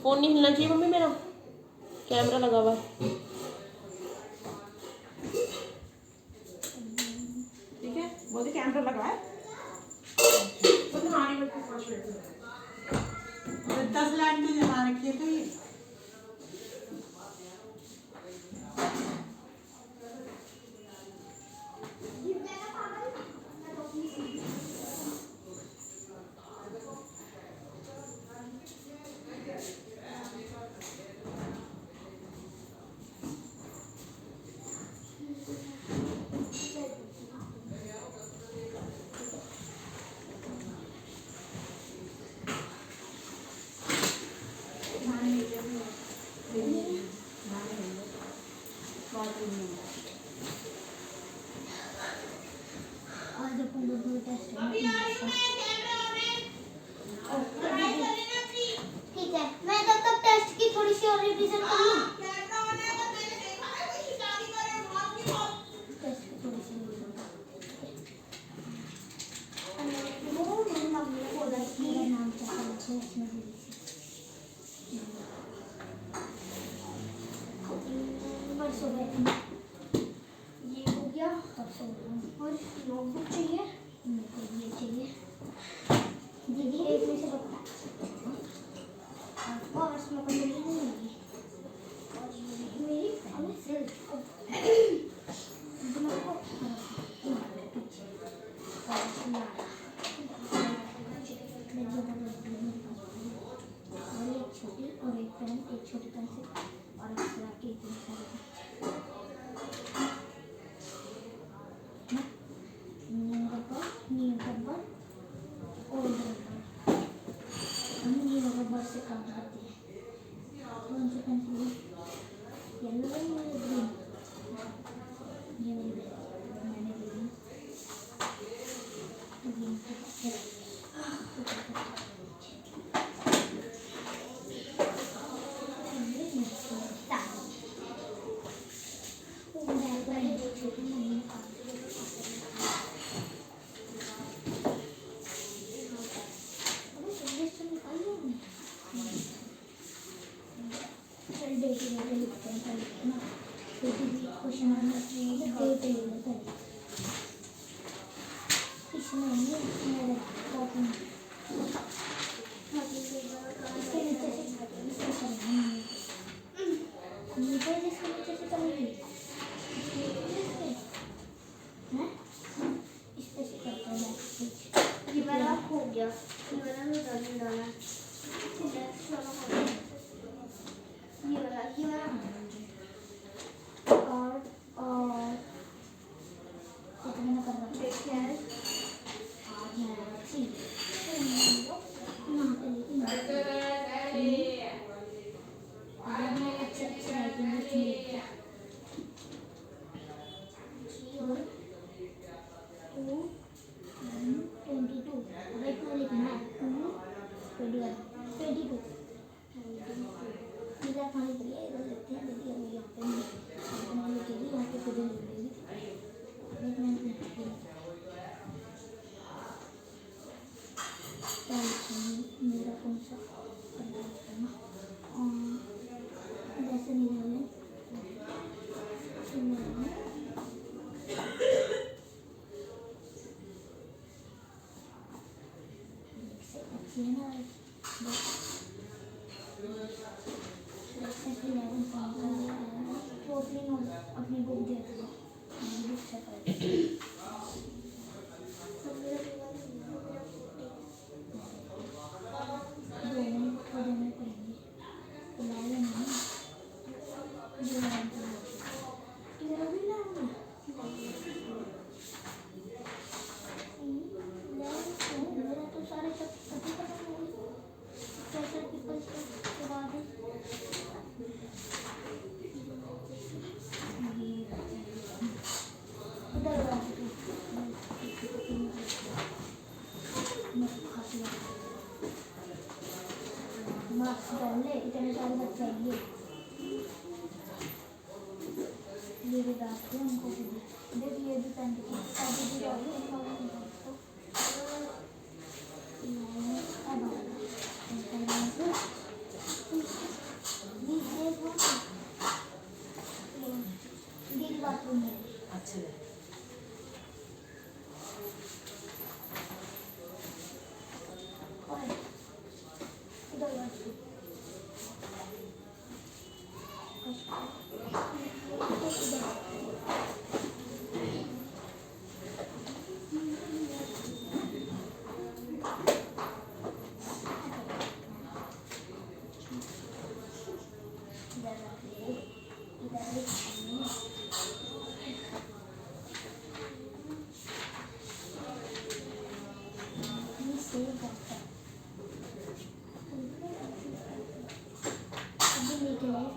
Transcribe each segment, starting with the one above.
Phone नहीं हिलना चाहिए मम्मी मेरा, कैमरा लगा हुआ है। ठीक है, बोलते कैमरा लगा है। 10 लाख तो जमा रखी है तो ये ठीक है, मैं तब तक टेस्ट की थोड़ी सी और रिवीजन कर लूं। टेस्ट की थोड़ी सी रिवीजन वो मेरे मम्मी ने बोला कि मेरा नाम क्या है इसमें परसों बैठना ये हो गया, परसों और नोटबुक चाहिए, मेरे को ये चाहिए दीदी, एक में से बता और इसमें कोई नहीं होगी और ये मेरी पहले से दिमाग को पीछे और इसमें और एक छोटी और एक पेन, एक छोटी पेंसिल और एक सलाह के इतने सारे न्यू रबर ओल्ड रबर, हम न्यू रबर से काम करते हैं। कौन सी पेंसिल है? येलो है या ग्रीन? ये मैंने ग्रीन क्वेश्चन नंबर 3 इसमें मेरे कॉपी इसके नीचे से चलेगी हैं, इस पे से करते हैं। ये मेरा हो गया, मेरा तो डालना ये वाला और कितना कर रखा है मेरा कौन सा जैसे नहीं अपनी बुक देख लो, बुक से मार्क्स डालने इतने सारे बच्चे आएंगे, ये भी डालते हैं उनको भी देखिए, ये भी पेन की शादी भी डालते हैं अब चले और इधर बैठ।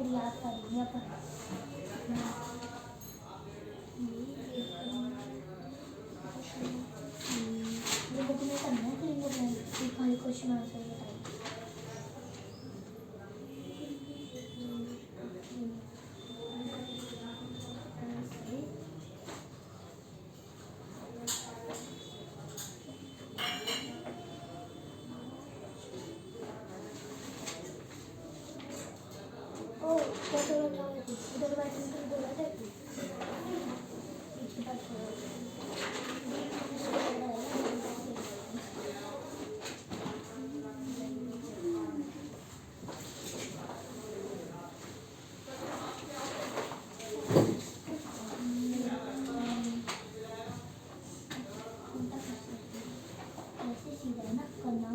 फिर याद करेंगे अपन। ये बुक में करना है कि वो खाली क्वेश्चन आंसर बताइए। ओ क्या बोला था उधर बैठने के लिए बोला था पीछे बैठ ऐसे सीधा ना करना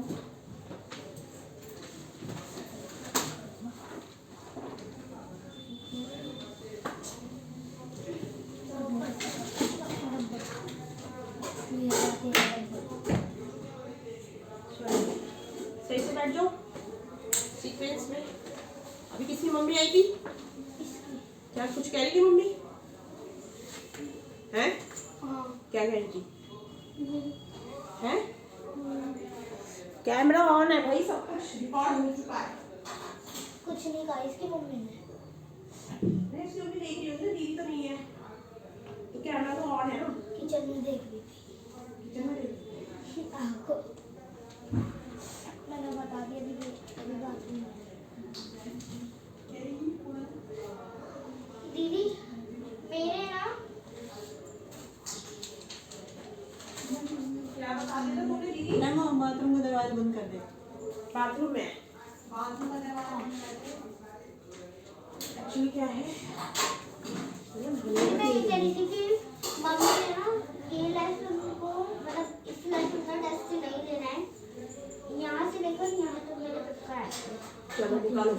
सही से बैठ जाओ सीक्वेंस में। अभी किसी मम्मी आई थी क्या? कुछ कह रही थी मम्मी? हैं? क्या कह रही थी? हैं? कैमरा ऑन है भाई, सब कुछ रिकॉर्ड हो चुका है। कुछ नहीं कहा इसकी मम्मी ने। नहीं इसकी मम्मी देख रही होगी, दीदी तो नहीं है तो कैमरा तो ऑन है ना। किचन में देख रही थी। किचन में देख आपको मैंने बता दिया दीदी अभी बात नहीं है। दीदी मेरे ना क्या बता दिया था तुमने दीदी? नहीं वो बाथरूम का दरवाजा बंद कर दे। बाथरूम में बाथरूम का दरवाजा बंद कर दे। एक्चुअली क्या है, मैं ये कह रही थी कि मम्मी ने ना ये लेसन को मतलब इस लेसन का टेस्ट नहीं लेना है, यहाँ से लेकर यहाँ तक मेरे तक का है। चलो निकालो,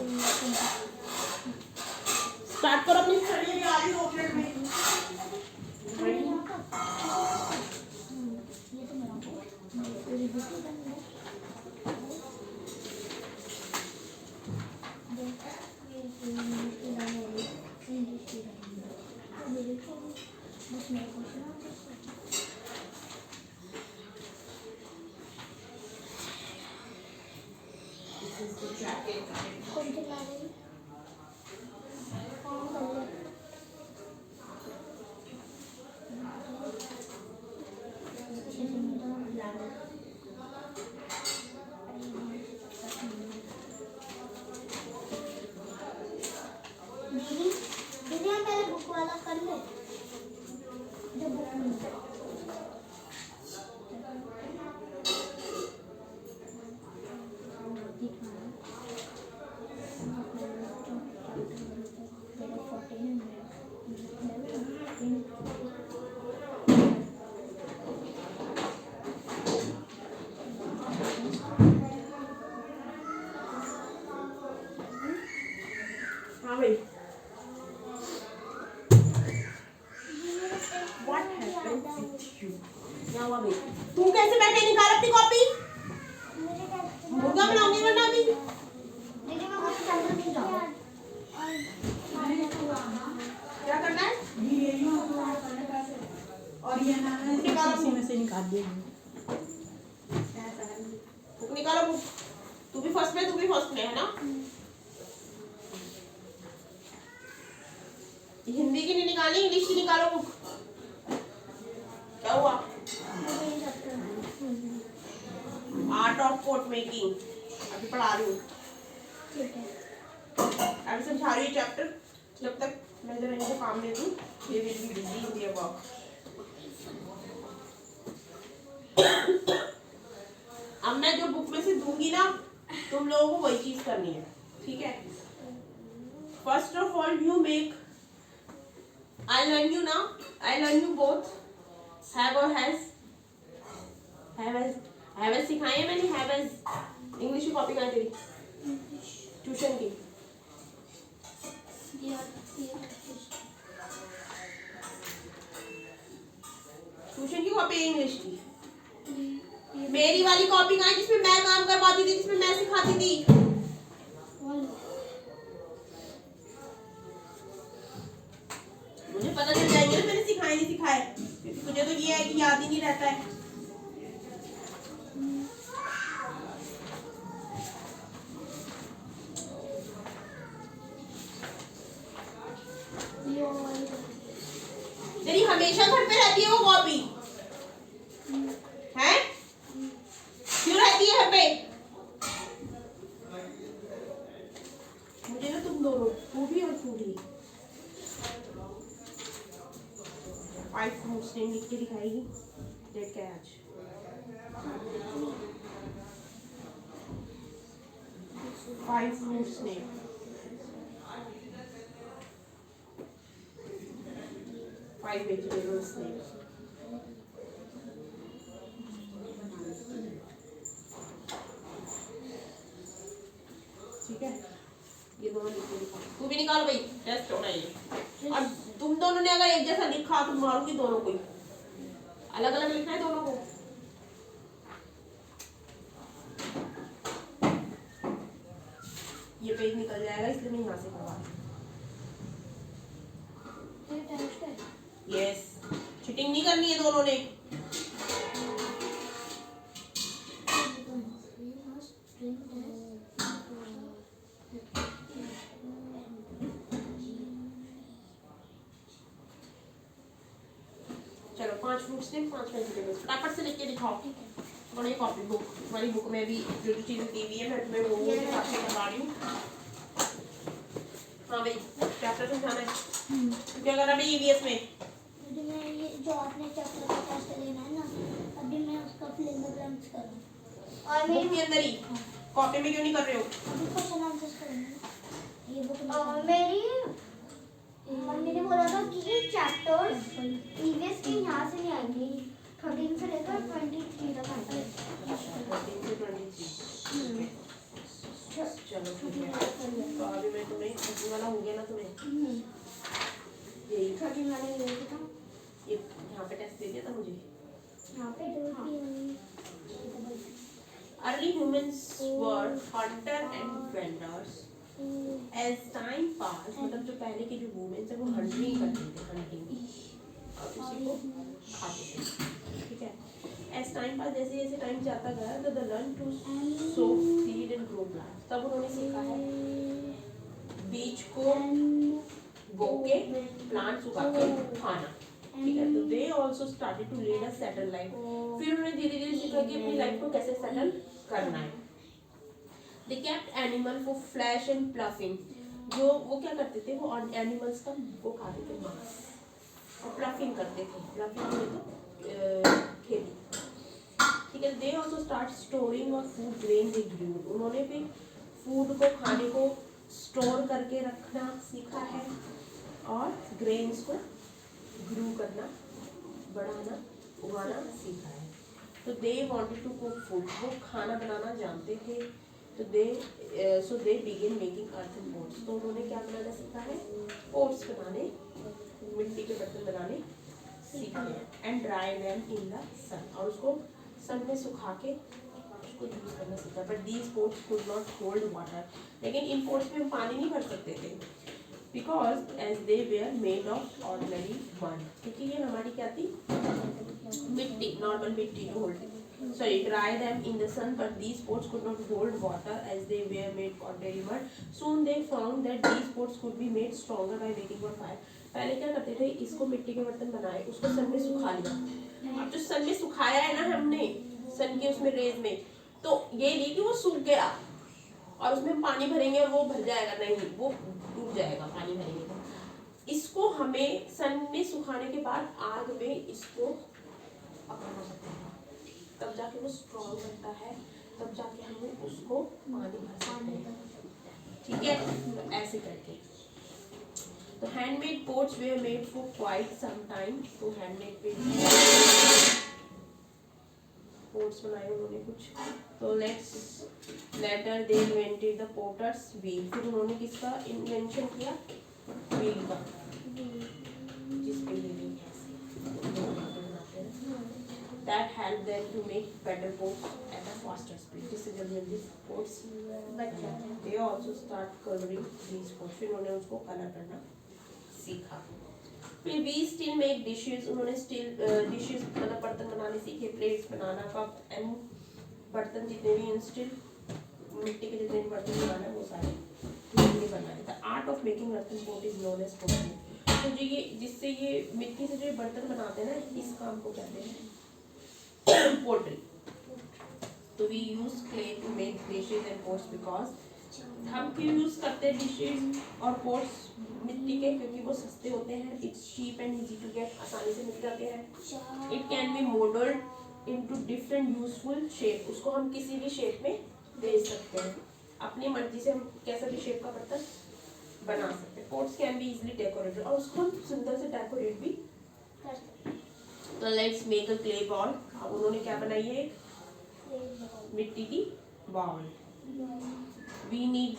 स्टार्ट करो अपनी स्टडी। अभी आ रही 2 मिनट में। ये तो मेरा रिविजन करना है। दीदी हम पहले बुक वाला कर ले जो बुक मिलता है। हाँ भाई, What happened with you? क्या हुआ भाई? तू कैसे बैठे? निकाल अपनी कॉपी। मुर्गा बनाऊंगी वरना अभी। दीदी मैं कुछ चालू नहीं जाऊँ। क्या करना है? और ये ना है शीशे में से निकाल दे। बुक निकालो बुक। तू भी फर्स्ट में है ना? हिंदी की नहीं निकाली, इंग्लिश की निकालो बुक। क्या हुआ? आर्ट ऑफ कोट मेकिंग अभी पढ़ा रही हूँ। ठीक है। अभी समझा रही हूँ चैप्टर, जब तक मैं जरा इनको काम दे दूँ, ये will be busy in their work. अब मैं जो बुक में से दूंगी ना, तुम लोगों को वही चीज करनी है, ठीक है? First of all you make, I learn you ना, I learn you both have और हैज। हैव एज सिखाई है मैंने, हैव एज इंग्लिश की कॉपी कहाँ तेरी ट्यूशन की? ट्यूशन की कॉपी है इंग्लिश की? मेरी वाली कॉपी कहाँ है जिसमें मैं काम करवाती थी, जिसमें मैं सिखाती थी? मुझे पता चल जाएगा ना मैंने सिखाया नहीं सिखाया, क्योंकि तुझे तो ये है कि याद ही नहीं रहता है। तेरी हमेशा घर पे रहती है वो कॉपी है? क्यों रहती है घर पे? मुझे ना तुम दोनों, तू भी और तू भी, 5 फ्रूट्स नेम लिख के दिखाएगी। डेट क्या है आज? Five fruits name. Five vegetables name. ठीक है, ये दोनों लिख के दिखाओ। तू भी निकालो भाई, टेस्ट होना ये। और तुम दोनों ने अगर एक जैसा लिखा तो मारूंगी दोनों को ही। अलग अलग लिखना है दोनों को। ये पेज निकल जाएगा इसलिए मैं यहाँ से करवा रही हूँ। यस, चीटिंग नहीं करनी है दोनों ने। चलो 5 फ्रूट्स ने 5 वेजिटेबल्स फटाफट से लिख के दिखाओ। और ये कॉपी बुक, हमारी बुक में भी जो जो चीजें दी हुई है मैं तुम्हें वो हिसाब से बता रही हूँ। हाँ भाई, चैप्टर समझाना है। तो क्या करना भाई ईवीएस में? मैं ये जो आपने चैप्टर का टेस्ट लेना है ना, अभी मैं उसका फिल इन द ब्लैंक्स करूँ। और बुक के अंदर ही, कॉपी में क्यों नहीं कर रहे हो? अभी क्वेश्चन आंसर्स करूँगी। ये बुक मेरी मम्मी ने बोला था कि ये चैप्टर्स ईवीएस के यहाँ से नहीं आएंगे, 13 से लेकर 23 तक आएंगे। 13 से 23। चलो ठीक है, तो अभी मैं तुम्हें बुक वाला हो गया ना तुम्हें? यही 13 वाले ये था, ये यहाँ पे टेस्ट दे दिया था मुझे। यहाँ पे दो Early humans were hunter and gathers. As time passed, मतलब जो पहले के जो वुमेन्स है वो हंटिंग करते थे, हंटिंग और उसी को खाते थे, ठीक है? As time passed, जैसे जैसे टाइम जाता गया तो the learn to sow seed and grow plants. तब उन्होंने सीखा है बीज को बो के प्लांट्स उगा के खाना, ठीक है? तो they also started to lead a settle life. फिर उन्होंने धीरे धीरे सीखा कि अपनी लाइफ को कैसे सेटल करना है। They kept animal for flesh and fluffing. जो वो क्या करते थे, वो एनिमल्स का वो खाते थे मांस और फ्लफिंग करते थे। फ्लफिंग में तो खेती, ठीक है? They also start storing और फूड ग्रेन they grew. उन्होंने भी फूड को, खाने को स्टोर करके रखना सीखा है और ग्रेन्स को ग्रू करना, बढ़ाना, उगाना सीखा है। तो they wanted to cook food, वो खाना बनाना जानते थे। तो they begin making earthen pots. तो उन्होंने क्या बनाना सीखा है? पोट्स बनाने, मिट्टी के बर्तन बनाने सीखे हैं। And dry them in the sun, और उसको सन में सुखा के उसको यूज करना सीखा। But these pots could not hold water, लेकिन इन पोट्स में हम पानी नहीं भर सकते थे, because as they were made of ordinary mud, क्योंकि ये हमारी क्या थी? मिट्टी, नॉर्मल मिट्टी जो hold, sorry, dry them in the sun, but these pots could not hold water as they were made ordinary mud. Soon they found that these pots could be made stronger by making on fire. पहले क्या करते थे, इसको मिट्टी के बर्तन बनाए, उसको सन में सुखा लिया। अब जो सन में सुखाया है ना हमने, सन के उसमें रेज में, तो ये नहीं कि वो सूख गया और उसमें पानी भरेंगे और वो भर जाएगा, नहीं, वो डूब जाएगा पानी भरेंगे तो। इसको हमें सन में सुखाने के बाद आग में इसको पकाना पड़ता है, तब जाके वो स्ट्रॉन्ग बनता है, तब जाके हमें उसको पानी भर सकते हैं। ठीक है, तो ऐसे करके। तो handmade pots were made for quite some time. तो हैंडमेड पोट्स बनाए उन्होंने कुछ। तो later they invented the potter's wheel. फिर उन्होंने किसका इन्वेंशन किया? व्हील का, जिस पे व्हीलिंग बनाते हैं। That helped them to make better pots at a faster speed. जिससे जल्दी pots बच जाते हैं। They also start coloring these pots. फिर उन्होंने उसको कलर करना सीखा। फिर we still make dishes. उन्होंने still dishes मतलब बर्तन बनाने सीखे, plates बनाना, कप एंड बर्तन जितने भी स्टील मिट्टी के जितने भी बर्तन बनाना वो सारे उन्होंने बनाए। The art of making earthen pot is known as pottery. तो जो ये जिससे ये मिट्टी से जो बर्तन बनाते हैं ना, इस काम को कहते हैं पोट्री। तो we use clay to make dishes and pots because हम क्यों यूज करते हैं डिशेज और पोट्स मिट्टी के? क्योंकि वो सस्ते होते हैं। It's cheap and easy to get, आसानी से मिल जाते हैं। It can be moulded into different useful shape. उसको हम किसी भी शेप में दे सकते हैं, अपनी मर्जी से हम कैसा भी शेप का बर्तन बना सकते हैं। Pots can be easily decorated, और उसको हम सुंदर से डेकोरेट भी कर सकते हैं। तो let's make a clay ball. अब उन्होंने क्या बनाई है? मिट्टी की बॉल। We need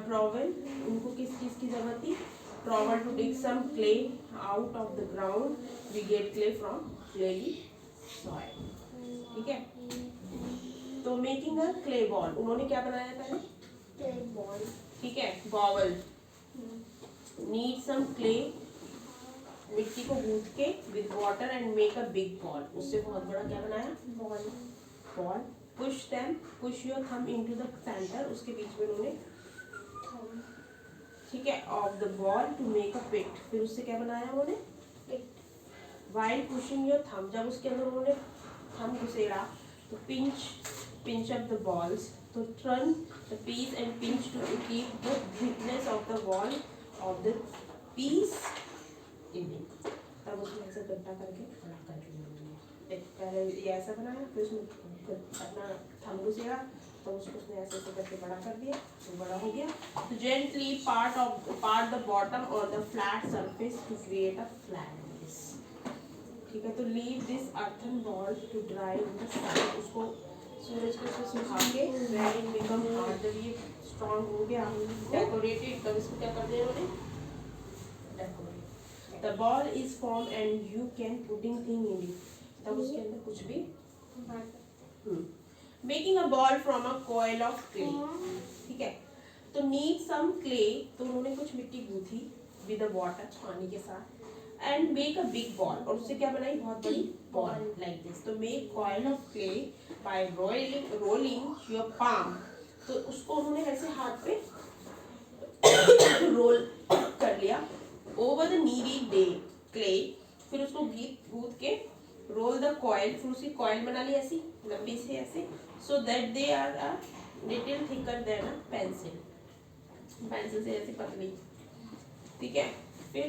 trowel. उनको किस चीज की जरूरत थी? Trowel to dig some clay out of the ground. We get clay from clayey soil. ठीक है, तो मेकिंग अ क्ले बॉल। उन्होंने क्या बनाया पहले? Clay ball. ठीक है, बॉल। नीड सम क्ले, मिट्टी को गूंथ के with water and make a big ball. उससे बहुत बड़ा क्या बनाया? Ball. Push your thumb into the centre. उसके बीच में उन्होंने ठीक है of the ball to make a pit. फिर उससे क्या बनाया उन्होंने? Pit. While pushing your thumb, जब उसके अंदर उन्होंने थंब घुसेड़ा तो pinch up the balls. तो turn the piece and pinch to keep the thickness of the wall of the piece even. तब उसमें ऐसे गड्ढा करके बड़ा कर लिया। पहले ये ऐसा बनाया, फिर उसमें अपना थंब घुसेड़ा तो उसको उसने ऐसे ऐसे करके बड़ा कर दिया, तो बड़ा हो गया। तो gently part the bottom or the flat surface to create a flat base. ठीक है, तो leave this earthen ball to dry in the sun. उसको सूरज को सुखा के when it become hard, जब ये स्ट्रॉन्ग हो गया डेकोरेटेड, तब इसको क्या कर दिया उन्होंने? Decorate. The ball is formed and you can putting thing in it. तब उसके अंदर कुछ भी making a ball from a coil of clay. ठीक है, तो नीड सम क्ले। तो उन्होंने कुछ मिट्टी गूंथी विद द वाटर, पानी के साथ, and make a big ball. और उससे क्या बनाई? बहुत बड़ी बॉल लाइक दिस। तो make coil of clay bye rolling your palm. तो उसको उन्होंने ऐसे हाथ पे रोल कर लिया over the needed day clay. फिर उसको गूंथ के रोल द कॉइल, फिर उसकी कॉइल बना ली ऐसी लंबी से ऐसे, so that they are a little thicker than a pencil. Pencil से ऐसी पतली। ठीक है, फिर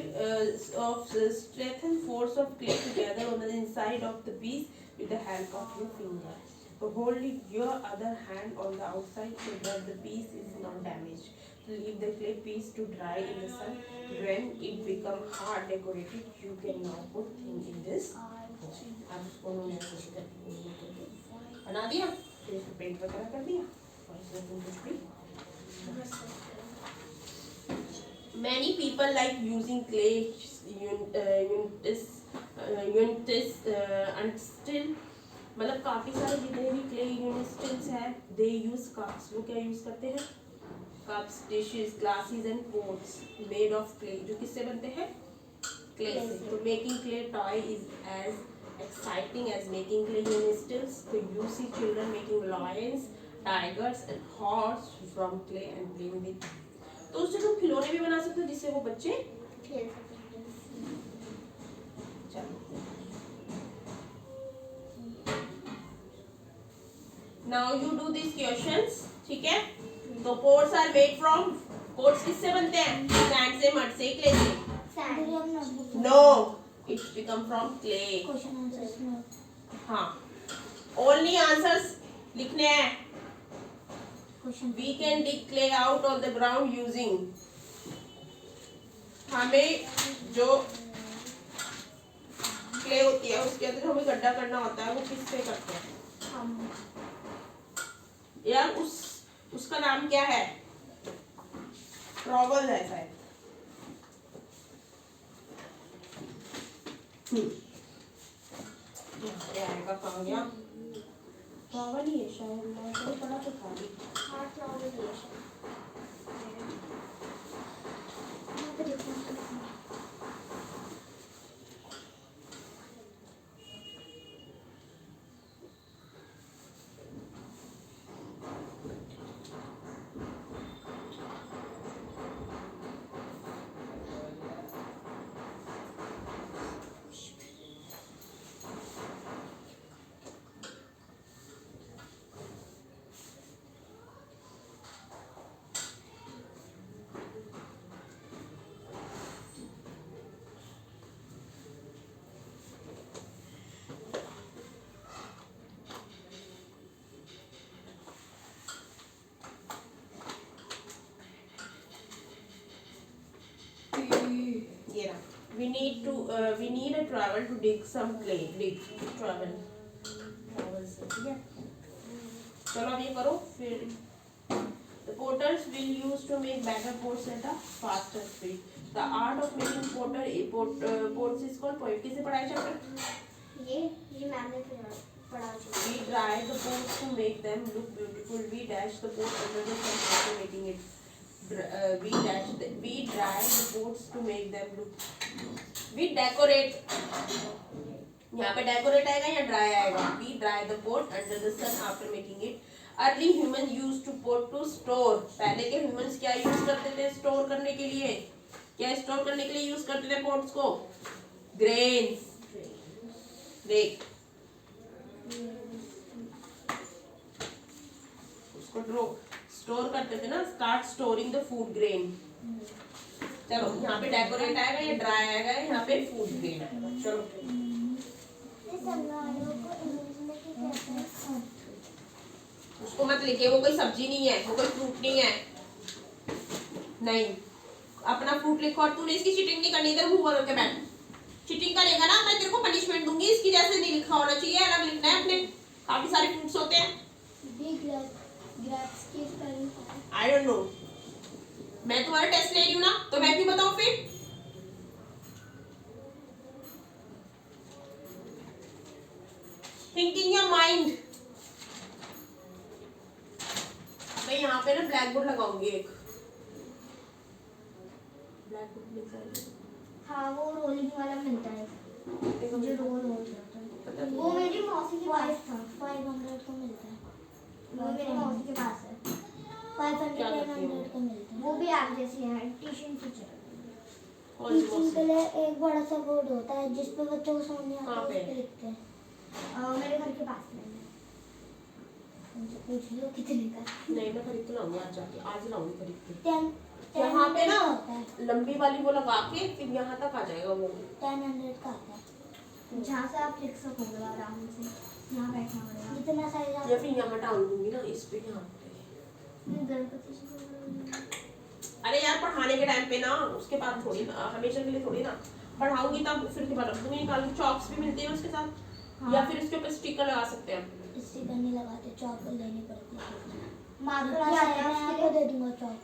of strengthen force of clay together on the inside of the piece with the help of your finger. So hold your other hand on the outside so that the piece is not damaged. Leave the clay piece to dry in the sun. When it become hard decorated, you can now put things in this. अब उसको उन्होंने ऐसे करके बना दिया, फिर इसको paint वगैरह कर दिया और इसमें तुम कुछ भी Many people like using clay and still, मतलब काफ़ी सारे जितने भी क्ले यूनिस्टिल्स हैं, दे यूज कप्स। वो क्या यूज करते हैं? Cups, dishes, glasses and pots made of clay, जो किससे बनते हैं? क्ले से। तो making clay toy is as exciting as making clay utensilles. So you see children making lions, tigers and horse from clay and playing with them. तो उससे तुम खिलौने भी बना सकते हो जिससे वो बच्चे खेल सकते हैं। चलो, now you do these questions. ठीक है, तो pots are made from, pots किससे बनते हैं? सैंड से, मड से, क्ले से। No, it's become from clay. Question answers में हाँ, only answers लिखने हैं. Question We can dig clay out of the ground using. हमें जो क्ले होती है उसके अंदर हमें गड्ढा करना होता है, वो किससे करते हैं हम यार? उसका नाम क्या है? ट्रॉवल है शायद. आएगा कहाँ गया? ट्रॉवल ही है शायद, मैं तो बड़ा तो था. हार्ट ट्रॉवल ये यहाँ पे देखो ये रहा. We need a trowel to dig some clay. Dig trowel. Trowel से, ठीक है? चलो अब ये करो फिर. The potters will use to make better pots at a faster speed. The art of making pots is called poetry. किसे पढ़ाया चैप्टर? ये मैम ने पढ़ा चुका We dry the pots to make them look beautiful. We dash the pot under the sun after making it. We dry the pots to make them look. We decorate. यहाँ पे decorate आएगा या dry आएगा? We dry the pot under the sun after making it. Early humans used to pot to store. पहले के humans क्या use करते थे store करने के लिए? क्या store करने के लिए use करते थे pots को? Grains. देख उसको स्टोर करते थे ना. Start storing the food grain. चलो यहाँ पे डेकोरेट आएगा या ड्राई आएगा, यहाँ पे फूड ग्रेन आएगा. चलो उसको मत लिखे, वो कोई सब्जी नहीं है, वो कोई फ्रूट नहीं है. नहीं, अपना फ्रूट लिखो. और तूने इसकी चीटिंग नहीं करनी. इधर मुंह करके बैठ. चीटिंग करेगा ना मैं तेरे को पनिशमेंट दूंगी. इसकी जैसे नहीं लिखा होना चाहिए, अलग लिखना है अपने. काफी सारे फ्रूट्स होते हैं. I don't know. मैं तुम्हारा टेस्ट ले रही हूँ ना, तो मैं क्यों बताऊँ फिर? Think in your mind. मैं यहाँ पे ना ब्लैक बोर्ड लगाऊंगी एक. ब्लैक बोर्ड मिल जाएगा. हाँ वो रोलिंग वाला मिलता है जो रोल हो जाता है. वो मेरी मौसी के पास था. 500 को मिलता है. वो मेरी मौसी के पास है. 500 का मिलता है. वो भी आप जैसी है. Teaching teacher. टीचिंग के लिए एक बड़ा सा बोर्ड होता है जिस पे बच्चों को समझ नहीं आता है, उस पे लिखते हैं. मेरे घर के पास में उनसे पूछ लो कितने का. नहीं मैं खरीद के लाऊंगी आज जाके. आज लाऊंगी खरीद के. 10 यहाँ पे ना होता है. लंबी वाली वो लगा के फिर यहाँ तक आ जाएगा वो. 1000 का आता है जहाँ से आप लिख सकोगे आराम से. यहाँ बैठना पड़ेगा. जितना साइज आप या फिर यहाँ टांग दूंगी ना इस पे. यहाँ पे गणपति जी. अरे यार पढ़ाने के टाइम पे ना उसके बाद थोड़ी ना, हमेशा के लिए थोड़ी ना पढ़ाऊंगी. तब फिर दोबारा रख दूंगी. निकाल चॉक्स भी मिलते हैं उसके साथ. हाँ. या फिर इसके ऊपर स्टिकर लगा सकते हैं. स्टिकर नहीं लगाते, चॉक लेनी पड़ती है. मार्कर आपको दे दूंगा चॉक.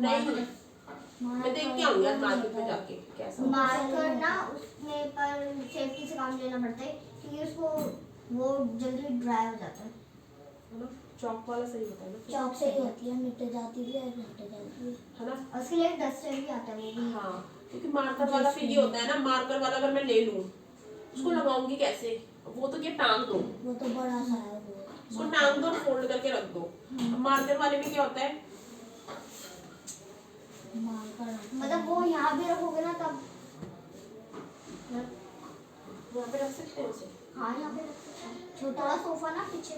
नहीं मैं देख के आऊंगी यार मार्केट में जाके कैसा. मार्कर ना उसमें पर सेफ्टी से काम लेना पड़ता है क्योंकि उसको वो जल्दी ड्राई हो जाता है. चॉक वाला सही होता है ना. चॉक से ही होती है. मिट जाती भी है, मिट जाती है ना. है. उसके लिए एक डस्टर भी आता है वो भी. हाँ क्योंकि मार्कर वाला फिर ये होता है ना. मार्कर वाला अगर मैं ले लूँ उसको लगाऊंगी कैसे? वो तो क्या टांग दो. वो तो बड़ा सा है वो. उसको टांग दो और फोल्ड करके रख दो. मार्कर वाले में क्या होता है? मतलब वो यहाँ भी रखोगे ना तब यहाँ पे रख सकते हैं उसे. हाँ यहाँ पे रख सकते हैं. छोटा वाला सोफा ना पीछे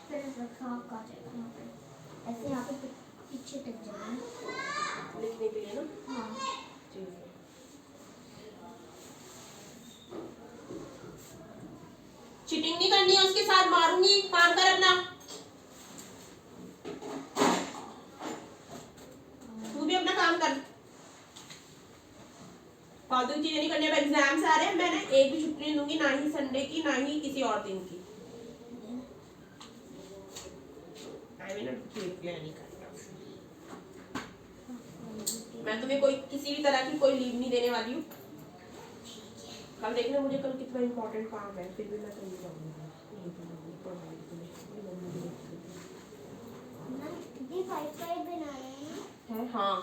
फिर रखा आ जाएगा यहाँ पे. ऐसे यहाँ पे पीछे टिक जाएगा लिखने के लिए ना. हाँ चीज चीटिंग नहीं करनी है उसके साथ, मारूंगी, काम कर अपना। तू भी अपना काम कर, फालतू चीजें नहीं करनी। अब एग्जाम्स आ रहे हैं, मैं ना एक भी छुट्टी नहीं दूंगी, ना ही संडे की ना ही किसी और दिन की। नहीं करना, मैं तुम्हें कोई किसी भी तरह की कोई लीव नहीं देने वाली हूँ। कल देखना मुझे कल कितना इम्पोर्टेंट काम है, फिर भी मैं कहीं जाऊंगी नहीं, पढ़ाऊंगी पढ़ाऊंगी तुम्हें। ये 5 बना रहे हैं। हाँ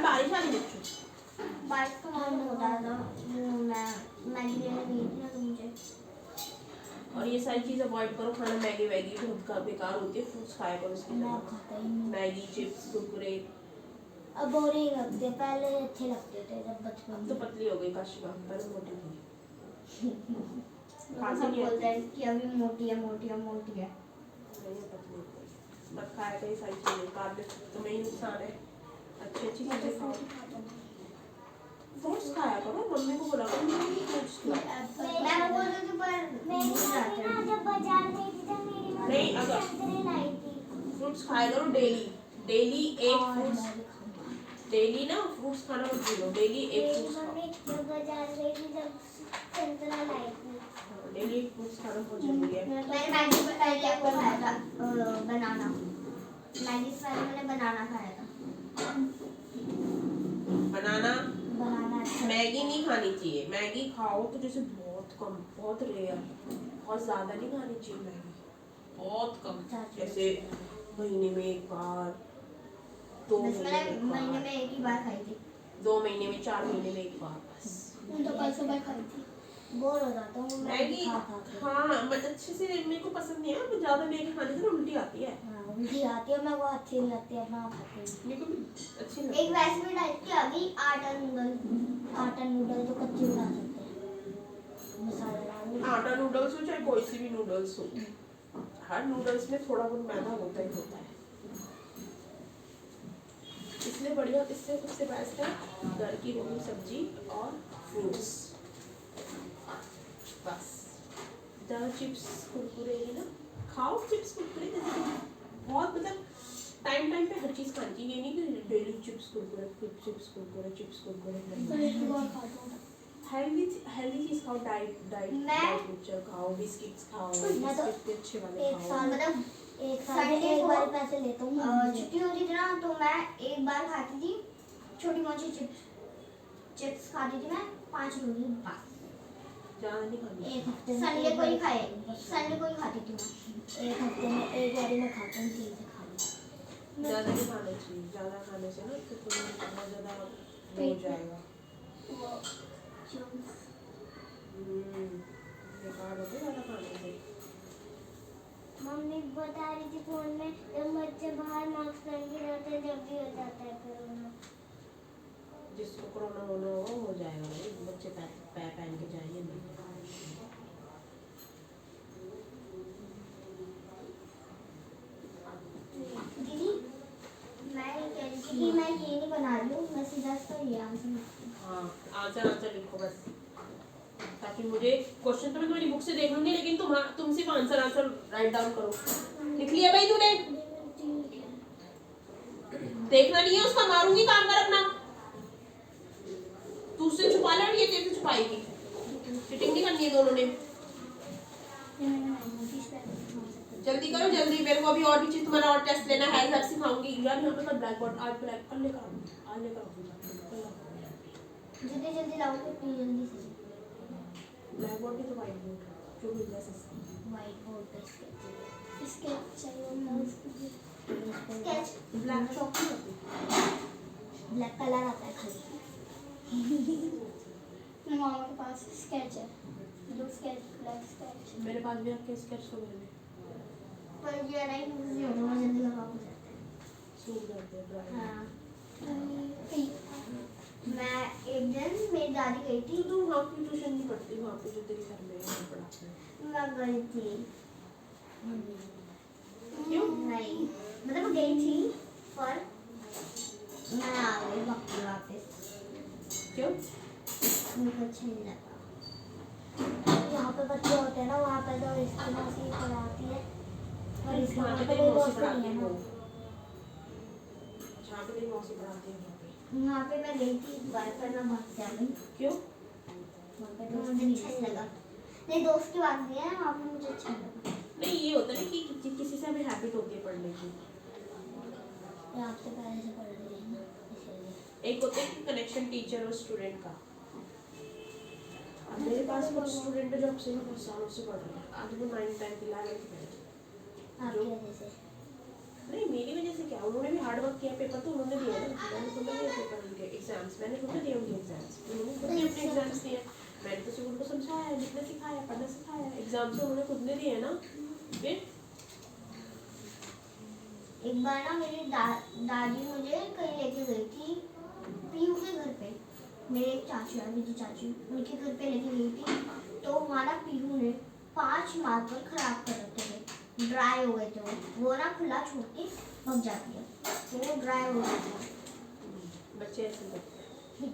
बारिश वाली बच्चों बारिश का मौसम होता था, वो मैं मैगी लेने गई थी ना, तो मुझे और ये सारी चीज़ अवॉइड करो खाना। मैगी वैगी बहुत बेकार होती है, फ्रूट्स खाया करो उसकी मैं जगह। खाता ही नहीं। Maggi chips Kurkure. अब बोरिंग लगते, पहले अच्छे लगते थे जब बचपन तो में। पतली हो गई काशिमा, पहले मोटी थी। सब बोलते हैं कि अभी मोटी है मोटी है मोटी है। नहीं पतली हो गई, मत खाया कहीं सारी चीज़ें, बाद में तुम्हें ही नुकसान है। अच्छी अच्छी चीज़ें खाओ, फ्रूट्स खाया करो। मम्मी को बोला करो फ्रूट्स खिलाओ। मैं बोल रही थी पर जब बाजार गई थी तब मेरी मम्मी नहीं, अगर संतरे लाई थी। फ्रूट्स खाया करो डेली, डेली एक फ्रूट्स, डेली ना फ्रूट्स खाना मत भूलो, डेली एक मेरी फ्रूट्स खाओ। मम्मी जब बाजार गई थी जब संतरा लाई थी। डेली एक फ्रूट्स खाना बहुत जरूरी है। मैंने मैगी से पहले आपको खाया था बनाना। मैगी से पहले मैंने बनाना खाया था। बनाना बनाना अच्छा मैगी नहीं खानी चाहिए। मैगी खाओ तो जैसे बहुत कम, बहुत रेयर, बहुत ज़्यादा नहीं खानी चाहिए मैगी, बहुत कम, जैसे महीने में एक बार, 2 बस महीने मैंने में महीने एक में एक ही बार खाई थी। बार, 2 महीने में, 4 महीने में एक बार बस। मैं तो कल सुबह खाई थी। बोर हो जाता हूँ मैगी खा खा के। हाँ मतलब अच्छे से मेरे को पसंद नहीं है, ज़्यादा मैगी खाने से ना उल्टी आती है। हाँ, उल्टी आती है, मैं वो अच्छी नहीं लगती है, मैं खाती हूँ। मेरे को भी अच्छी नहीं एक लगती। वैसे भी टाइप की आ गई आटा नूडल तो कच्चे बना सकते हैं, मसाला डालो। आटा नूडल्स हो चाहे कोई सी भी नूडल्स हो, हर नूडल्स में थोड़ा बहुत मैदा होता ही होता है, इसलिए बढ़िया, इससे उससे बेस्ट है घर की रोटी सब्जी और फ्रूट्स बस। ज़्यादा चिप्स कुरकुरे ही ना खाओ, चिप्स कुरकुरे जैसे बहुत मतलब टाइम पे हर चीज़ खानी चाहिए, ये नहीं कि daily chips Kurkure chips Kurkure chips Kurkure. Healthy चीज़ खाओ, डाइट मिक्सचर खाओ, बिस्किट्स खाओ, मैं तो बिस्किट के अच्छे वाले एक खाओ। साल मतलब एक साल में एक बार पैसे लेता हूँ। छुट्टी होती थी ना तो मैं एक बार खाती थी छोटी मोटी चिप्स खाती थी मैं 5 रोटी बस। ज़्यादा नहीं खानी। एक हफ्ते संडे को ही खाए, संडे को ही खाती थी मैं। एक हफ्ते में एक बार मैं खाती हूँ, 3 से खा ली। ज़्यादा नहीं खाना चाहिए, ज़्यादा खाने से ना तो तुम्हें बहुत ज़्यादा हो जाएगा, बेकार होते ज़्यादा खाने से। मम्मी बता रही थी फोन में जब बच्चे बाहर मास्क पहन के रहते हैं जब भी हो जाता है कोरोना। जिसको कोरोना होना होगा हो जाएगा भाई, बच्चे पहन के जाइए नहीं। दीदी मैं कह रही थी कि मैं ये नहीं बना रही हूँ, मैं सीधा इसका ये आंसर लिखती हूँ। हाँ आंसर लिखो बस, ताकि मुझे क्वेश्चन तो मैं तुम्हारी बुक से देख लूंगी, लेकिन तुम सिर्फ आंसर राइट डाउन करो। लिख लिया भाई तूने? देखना नहीं है उसका, मारूंगी, काम कर अपना। तू उससे छुपा ले, ये तेरे से छुपाएगी। चीटिंग नहीं करनी है दोनों ने। जल्दी करो जल्दी, मेरे को अभी और भी चीज तुम्हारा और टेस्ट लेना है, सब सिखाऊंगी यार। यहाँ पे कल ब्लैक बोर्ड, आज ब्लैक कल लेकर आऊंगी, आज लेकर आऊंगी, जितनी जल्दी लाओगे उतनी जल्दी से। ब्लैक बोर्ड की तो व्हाइट बोर्ड जो मिल जाए सस्ता। व्हाइट बोर्ड पे स्केच चाहिए होता है उसको। स्केच ब्लैक चॉक नहीं होती, ब्लैक कलर आता है खाली। मेरे मामा के पास स्केच है, जो स्केच ब्लैक स्केच। मेरे पास भी रखे स्केच तो मेरे पर ये नहीं मुझे बहुत जल्दी लगा हो जाता है। सूख जाते हैं dry। हाँ। मैं एक दिन मेरी दादी गई थी, तू वहाँ की ट्यूशन नहीं पढ़ती, वहाँ पे जो तेरे घर में है पढ़ाते हैं। मैं गई थी। क्यों? नहीं मतलब मैं गई थी पर मैं आ गई वापस। क्यों? मुझे अच्छा नहीं लगा। यहाँ पे बच्चे होते हैं ना, वहाँ पे तो इसकी मौसी पढ़ाती है और इसकी वहाँ पे मौसी तेरी मौसी दोस्त नहीं पढ़ाती है है ना। वो। जहाँ पे तेरी मौसी पढ़ाती है वहाँ पे। वहाँ पे मैं गई थी एक बार, पर मैं भाग से आ गई। क्यों? वहाँ पे दोस्त मुझे अच्छा नहीं लगा। नहीं दोस्त की बात नहीं है, वहाँ पे मुझे अच्छा नहीं लगा। नहीं ये होता है ना कि किसी से हमें हैबिट होती है पढ़ने की। यहाँ पे पहले से पढ़ रही है ना, इसलिए। एक होता है कि कनेक्शन टीचर और स्टूडेंट का। अब मेरे पास कुछ स्टूडेंट है जो अब से बहुत सालों से पढ़ रहे हैं, आज वो 9th 10th 11th में है। आपकी वजह से। नहीं मेरी वजह से क्या, उन्होंने भी हार्ड वर्क किया, पेपर तो उन्होंने दिए ना, मैंने खुद नहीं दिया पेपर, उनके एग्जाम्स मैंने खुद दिए, उनके एग्जाम्स उन्होंने खुद नहीं अपने एग्जाम्स दिए। मैंने तो सिर्फ उनको समझाया, लिखना सिखाया, पढ़ना सिखाया, एग्जाम्स तो उन्होंने खुद ने दिए ना। फिर एक बार ना मेरी दादी मुझे कहीं लेके गई थी, पीयू के घर पे। मेरे एक चाचू है, मेरी चाचू, उनके घर पे लेके गई थी। तो हमारा पीयू ने 5 मार्कर खराब कर रखे थे, ड्राई हो गए थे वो ना खुला छोड़ के भग जाती है, तो वो ड्राई हो गए थे। बच्चे ऐसे करते हैं।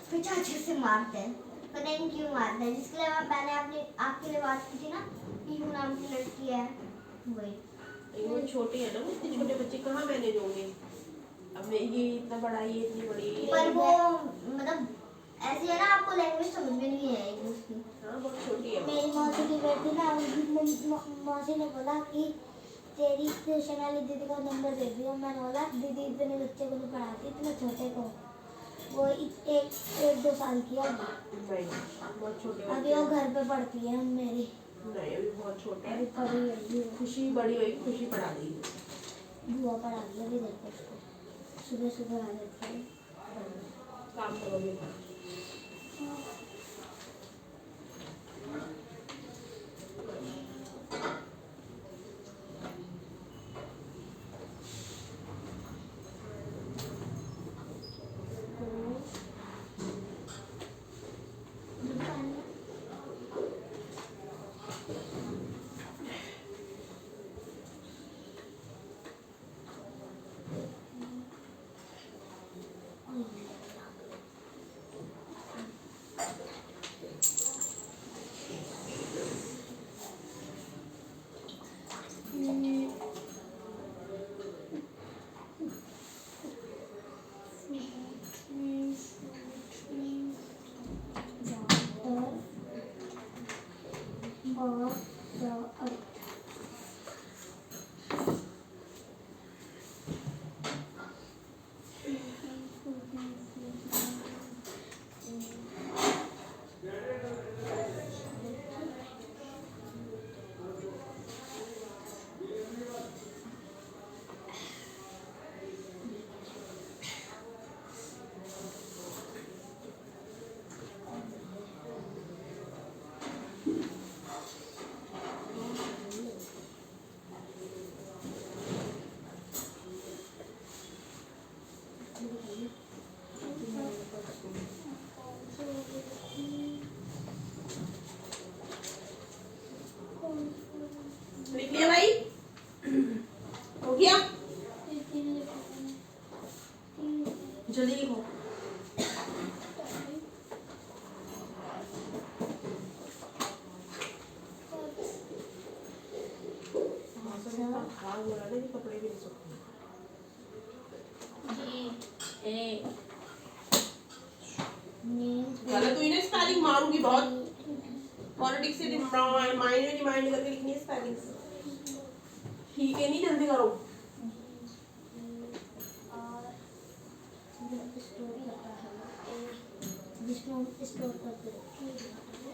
फिर चाचू से मारते हैं, पता नहीं क्यों मारते हैं। जिसके लिए मैंने अपने आपके लिए बात की थी ना, पीयू नाम की लड़की है वही। लेकिन वो छोटे हैं ना, वो इतने छोटे बच्चे कहाँ मैनेज होंगे। अब ये इतना बड़ा, ये इतनी बड़ी। पर वो मतलब ऐसी है ना, आपको लैंग्वेज समझ में नहीं आएगी उसकी। हाँ बहुत छोटी है वो। मेरी मौसी की बेटी ना, मौसी ने बोला कि तेरी ट्यूशन वाली दीदी का नंबर दे दिया। मैंने बोला दीदी इतने बच्चे को नहीं पढ़ाती, इतने छोटे को। वो एक 2 साल की है, नहीं बहुत छोटे अभी बच्चे वो हैं। घर पे पढ़ती है मेरी। नहीं अभी बहुत छोटे अभी हैं। पढ़ी है, खुशी बड़ी हुई, खुशी पढ़ा देगी। बुआ पढ़ा दिया अभी घर पे उसको। सुबह सुबह आ जाती है। काम करोगे लिख लिया भाई? हो गया? जल्दी लिखो। हो रहा है कि कपड़े भी नहीं सूखते। गलत हुई ना स्पेलिंग, मारूंगी बहुत। पॉलिटिक्स से माइंड में रिमाइंड करके लिखनी है स्पेलिंग्स। ठीक है, नहीं जल्दी करो। स्टोरी आता है जिसमें हम स्टोर करते हैं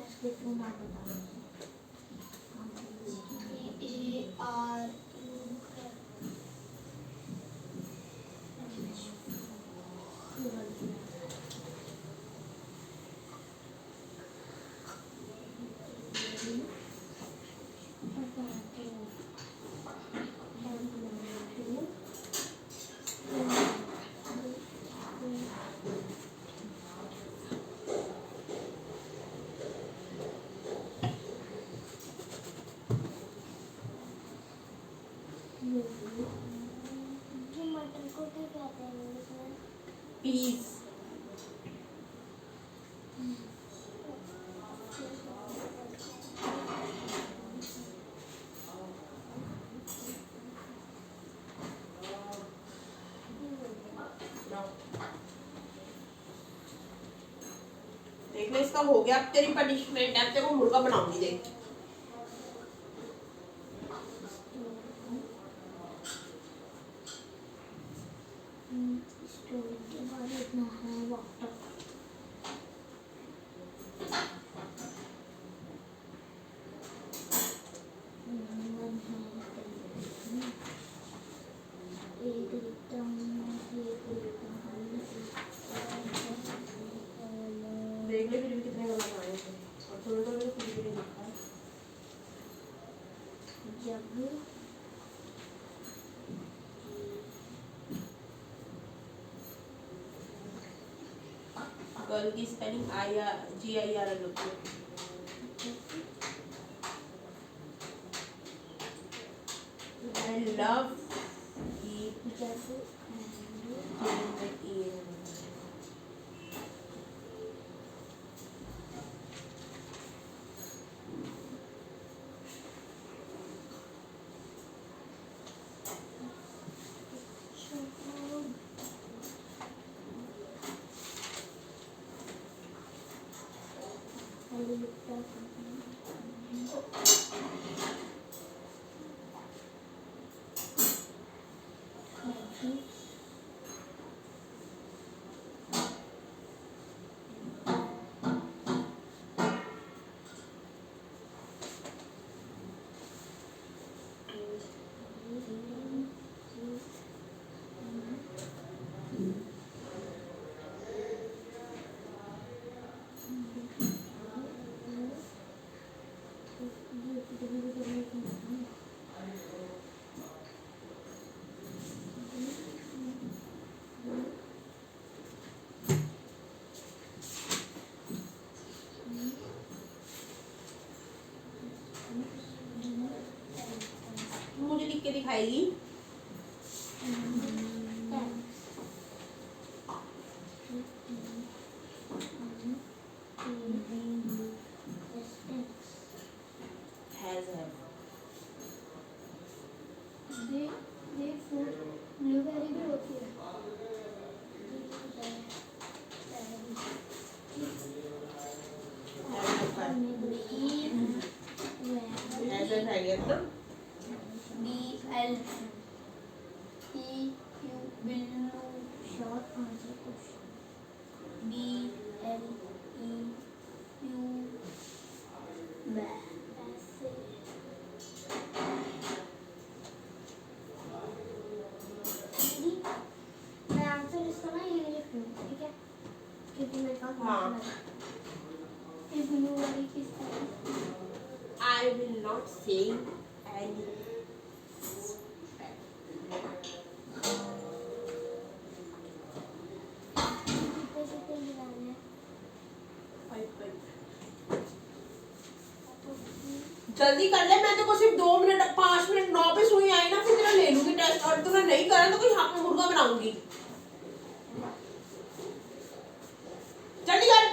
उसके नाम बता आर मटर को क्या कहते हैं इंग्लिश में? पीस। देख ले, इसका हो गया। अब तेरी पनिशमेंट है, अब तेरे को मुर्गा बनाऊंगी। देख स्टोरी के बाद इतना है वाटर एक लिखता हूँ एक लिखता हूँ देख ले, फिर भी कितने गलत आए थे। और थोड़े थोड़े फिर भी नहीं लिखा है। जब गर्ल की स्पेलिंग GIRL होती है। I love eat जब मुझे लिख के दिखाएगी। Has have। ब्लूबेरी भी होती है Has have है ये तो। शॉर्ट आंसर क्वेश्चन मैं आंसर इसका ना ये लिख लूँ, ठीक है? क्योंकि मेरे पास हाँ। ये ब्लू वाली किसका है? I will not say any। कितने कितने मिलाने हैं? जल्दी कर ले, मैं तो को सिर्फ 2 मिनट 5 मिनट 9 पे सुई आई ना, फिर तेरा ले लूंगी टेस्ट। और तूने नहीं करा तो कोई हाथ में मुर्गा बनाऊंगी। जल्दी कर।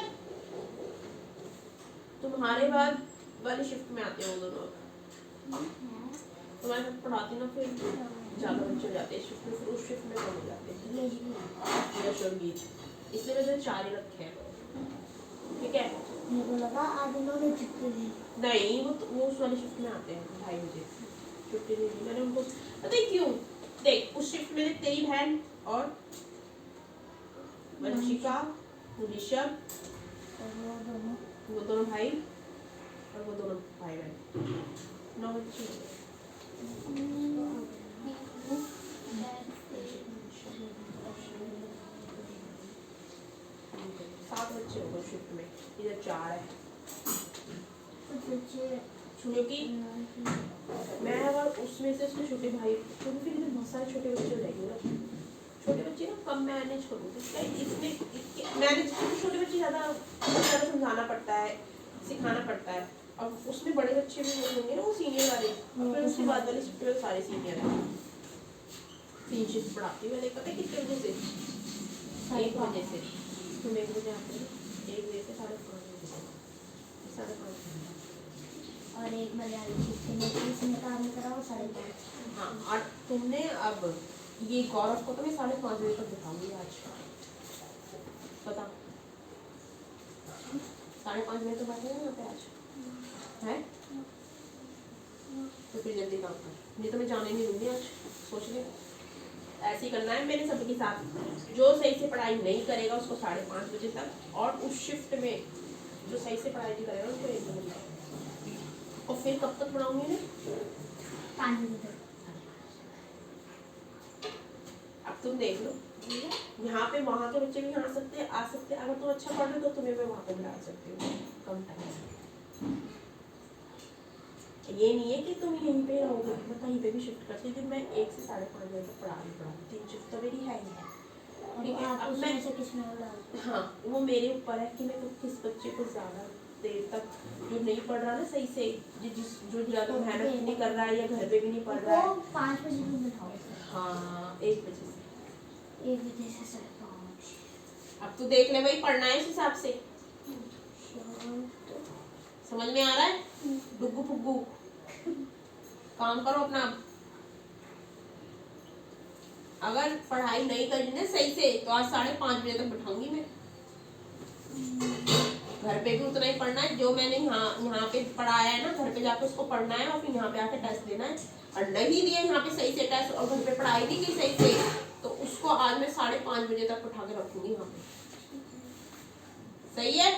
तुम्हारे बाद वाली शिफ्ट में आते हो दोनों। तुम्हारे साथ पढ़ाती ना, फिर ज्यादा बच्चे हो जाते हैं शिफ्ट में, फिर उस शिफ्ट में कम हो जाते हैं। यश और गीत, इसलिए मैंने 4 ही रखे हैं, ठीक है? मेरे को लगा आज इन्होंने जितने थे। नहीं, वो उस वाली शिफ्ट में आते हैं 2:30 बजे। छुट्टी नहीं दी मैंने उनको, पता है क्यों? देख उस शिफ्ट में देख तेरी बहन और वंशिका, ऋषभ, वो दोनों भाई और वो दोनों भाई बहन, 9 बच्चे हो गए। सात बच्चे हो गए शिफ्ट में, इधर 4 है। क्योंकि मैं अगर उसमें से उसके छोटे भाई, क्योंकि फिर इधर बहुत सारे छोटे बच्चे हो जाएंगे ना, छोटे बच्चे ना कम मैनेज करूँगी इसमें मैनेज, छोटे बच्चे ज़्यादा समझाना पड़ता है, सिखाना पड़ता है। अब उसमें बड़े बच्चे भी होंगे ना, वो सीनियर वाले, और फिर उसके बाद वाले शिफ्ट में सारे सीनियर हैं। 3 शिफ्ट पढ़ाती हूँ मैंने, पता है कितने बजे से? 1 बजे से, तुम 1 बजे आते हो, 1 बजे से 5:30 बजे, 5:30 और 1 बजे वाली शिफ्ट में किसने काम करा वो 5:30। हाँ, और तुमने अब ये गौरव को तो मैं 5:30 बजे तक दिखाऊंगी आज, पता 5:30 बजे तो बैठेगा यहाँ पे आज है, तो फिर जल्दी काम कर, नहीं तो मैं जाने नहीं दूंगी आज, सोच ले। ऐसे ही करना है मेरे सबके साथ, जो सही से पढ़ाई नहीं करेगा उसको 5:30 बजे तक, और उस शिफ्ट में जो सही से पढ़ाई नहीं करेगा उसको 1 बजे तक। और फिर कब तक पढ़ाऊंगी मैं? 5 बजे तक। अब तुम देख लो, यहाँ पे वहाँ के बच्चे भी आ सकते हैं, अगर तुम अच्छा पढ़ रहे हो तो तुम्हें मैं वहाँ पे बढ़ा सकती हूँ कम टाइम। ये नहीं है कि तुम यहीं पे रहोगे, मैं कहीं पे भी शिफ्ट करती हूँ, मैं 1 से 5:30 बजे तक पढ़ाऊँ, 3 शिफ्ट तो मेरी है ही है। ठीक है, अब मैं से किसने बोला? हाँ, वो मेरे ऊपर है कि मैं किस बच्चे को ज़्यादा देर तक, जो नहीं पढ़ रहा ना सही से, जो ज़्यादा मेहनत नहीं कर रहा है या घर पे भी नहीं पढ़ रहा है, 5 बजे तक बिठाओ। हाँ 1 बजे से 1 बजे से 5:30। अब तो देख ले भाई, पढ़ना है उस हिसाब से, समझ में आ रहा है? डुग्गू फुग्गू काम करो अपना। अगर पढ़ाई नहीं करनी है सही से तो आज 5:30 बजे तक बिठाऊंगी मैं। घर पे भी उतना ही पढ़ना है जो मैंने यहाँ पे पढ़ाया है ना, घर पे जाके उसको पढ़ना है और फिर यहाँ पे आके टेस्ट देना है। और नहीं दिया यहाँ पे सही से टेस्ट और घर पे पढ़ाई नहीं की सही से, तो उसको आज मैं 5:30 बजे तक उठा के रखूंगी यहाँ पे। सही है?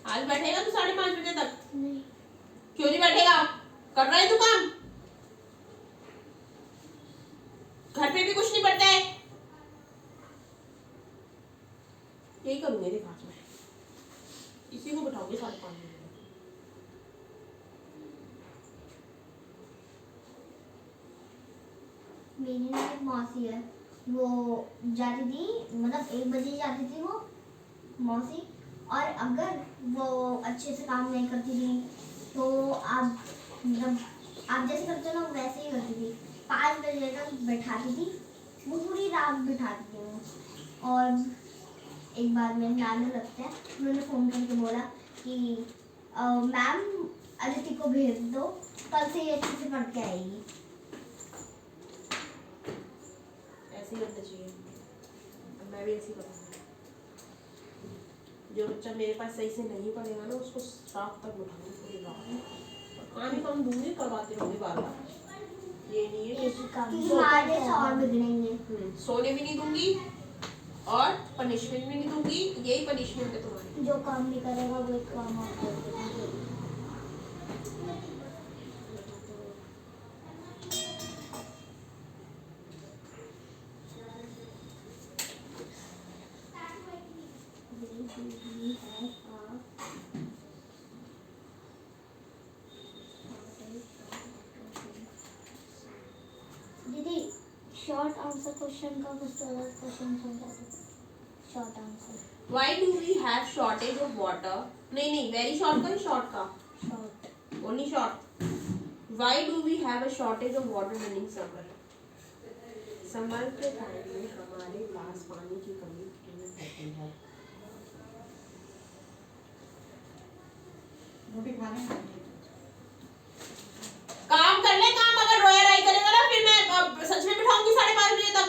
आज बैठेगा तू 5:30 बजे तक? नहीं। क्यों नहीं बैठेगा? कर रहा है तू काम? घर पे भी कुछ नहीं पढ़ता है? यही करूंगी देख आज मैं, इसी को बिठाऊंगी 5:30 बजे तक। मेरी ना एक मौसी है, वो जाती थी, मतलब 1 बजे जाती थी वो मौसी, और अगर वो अच्छे से काम नहीं करती थी तो आप मतलब आप जैसे करते हो ना वैसे ही करती थी। 5 बजे तक बैठाती थी, वो पूरी रात बैठाती थी वो। और एक बार मेरे नानू लगते हैं, उन्होंने फ़ोन करके बोला कि मैम अदिति को भेज दो, कल से ये अच्छे से पढ़ के आएगी। ऐसे ही करना चाहिए, अब मैं भी ऐसे ही करूँगी। जो बच्चा मेरे पास सही से नहीं पढ़ेगा ना उसको रात तक उठाऊंगी पूरी रात, और काम दूंगी, करवाते रहूंगी बार बार। ये नहीं है कि हमारे से और बिगड़ेंगे। सोने भी नहीं दूंगी और पनिशमेंट भी नहीं दूंगी, यही पनिशमेंट है तुम्हारी। जो काम नहीं करेगा वो एक काम और कर देगा। दीदी शॉर्ट आंसर क्वेश्चन का कुछ क्वेश्चन समझा दो। Short answer. Why do we have shortage of water? नहीं वेरी शॉर्ट का, शॉर्ट का, short only short. Why do we have a shortage of water during summer? Summer के टाइम में हमारे पास पानी की कमी क्यों होती है? रोटी खाने काम कर ले काम, अगर रोया राई करेगा ना फिर मैं सच में बिठाऊंगी 5:30 बजे तक।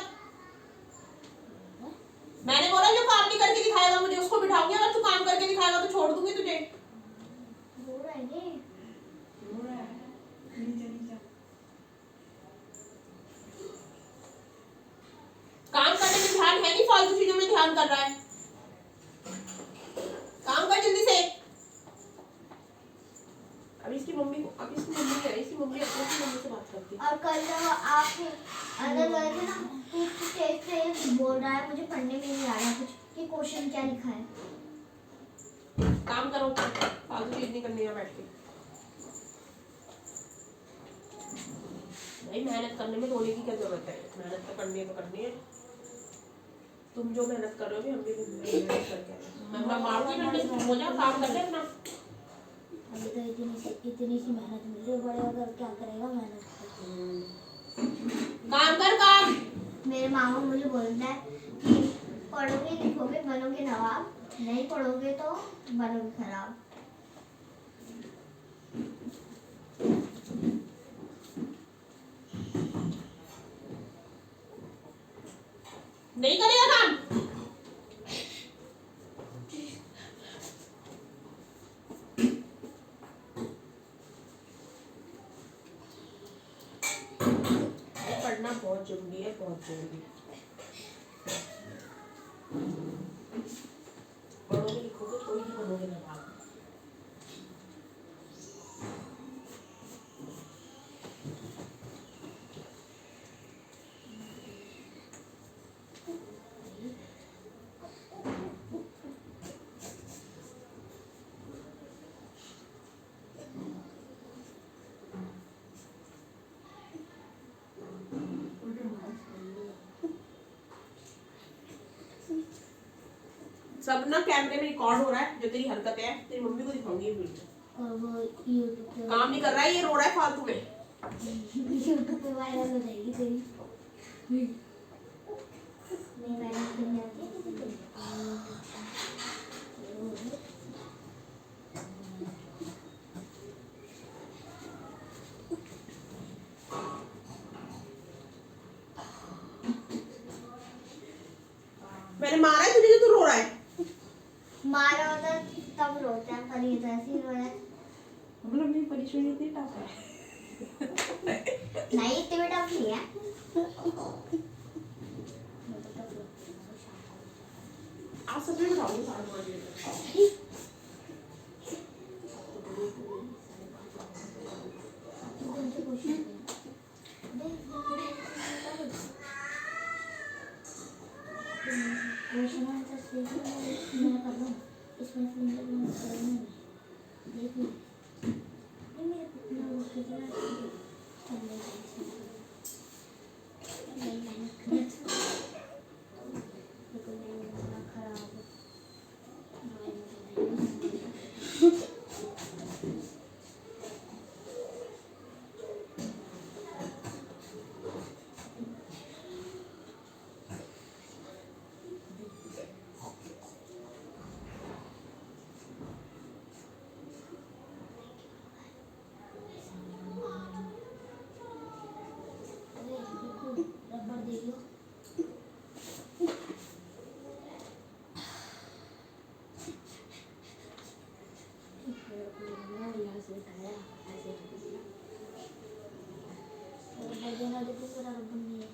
मैंने बोला जो काम नहीं करके दिखाएगा मुझे उसको बिठाऊंगी, अगर तू काम करके दिखाएगा तो छोड़ दूंगी तुझे। रो रहा है ये। नीचे नीचे परेशान कर रहा है? काम कर जल्दी से। अब इसकी मम्मी है, इसकी मम्मी अपनी मम्मी से बात करती है। और कल जब आप अंदर गए थे ना, तो स्टेज पे बोल रहा है मुझे पढ़ने में नहीं आ रहा कुछ कि क्वेश्चन क्या लिखा है। काम करो, फालतू चीज नहीं करनी है बैठ के। भाई मेहनत करने में रोने की क्या जरूरत है? मेहनत तो करनी है, तो करनी है। तुम जो मेहनत कर रहे हो भी हम भी मेहनत करके आए हैं। मैं मारूंगी डंडे, हो जा काम कर ले अपना। अभी तो इतनी सी मेहनत मिल रही है, बड़े होकर क्या करेगा मेहनत काम कर काम। मेरे मामा मुझे बोलता है कि पढ़ोगे लिखोगे बनोगे नवाब, नहीं पढ़ोगे तो बनोगे खराब। नहीं करेगा काम। पढ़ना बहुत जरूरी है, बहुत जरूरी। पढ़ोगे लिखोगे तो ही बनोगे नवाब। सब ना कैमरे में रिकॉर्ड हो रहा है, जो तेरी हरकत है तेरी मम्मी को दिखाऊंगी वीडियो। और वो यूट्यूब पे काम नहीं कर रहा है, ये रो रहा है फालतू में। यूट्यूब पे वायरल हो जाएगी तेरी। नहीं वायरल करनी आती है किसी को? मैंने मारा है तुझे, जो तू रो रहा है? मारा होता तब रोते हैं, पर ये तो ऐसे ही रो रहा है। हम लोग नहीं परेशानी इतनी टफ है। नहीं इतनी भी टफ नहीं है। आज सब में बताऊंगी सारा मार क्वेश्चन आंसर मैं कर लूँ इसमें फिंगर में करना नहीं देख लो। ये मेरे कितना वो कितना कर ले नहीं मेहनत कर बिल्कुल नहीं होना खराब रबर देख लो। यहाँ से उठाया ऐसे रबर देना, देखो पूरा रबर नहीं है।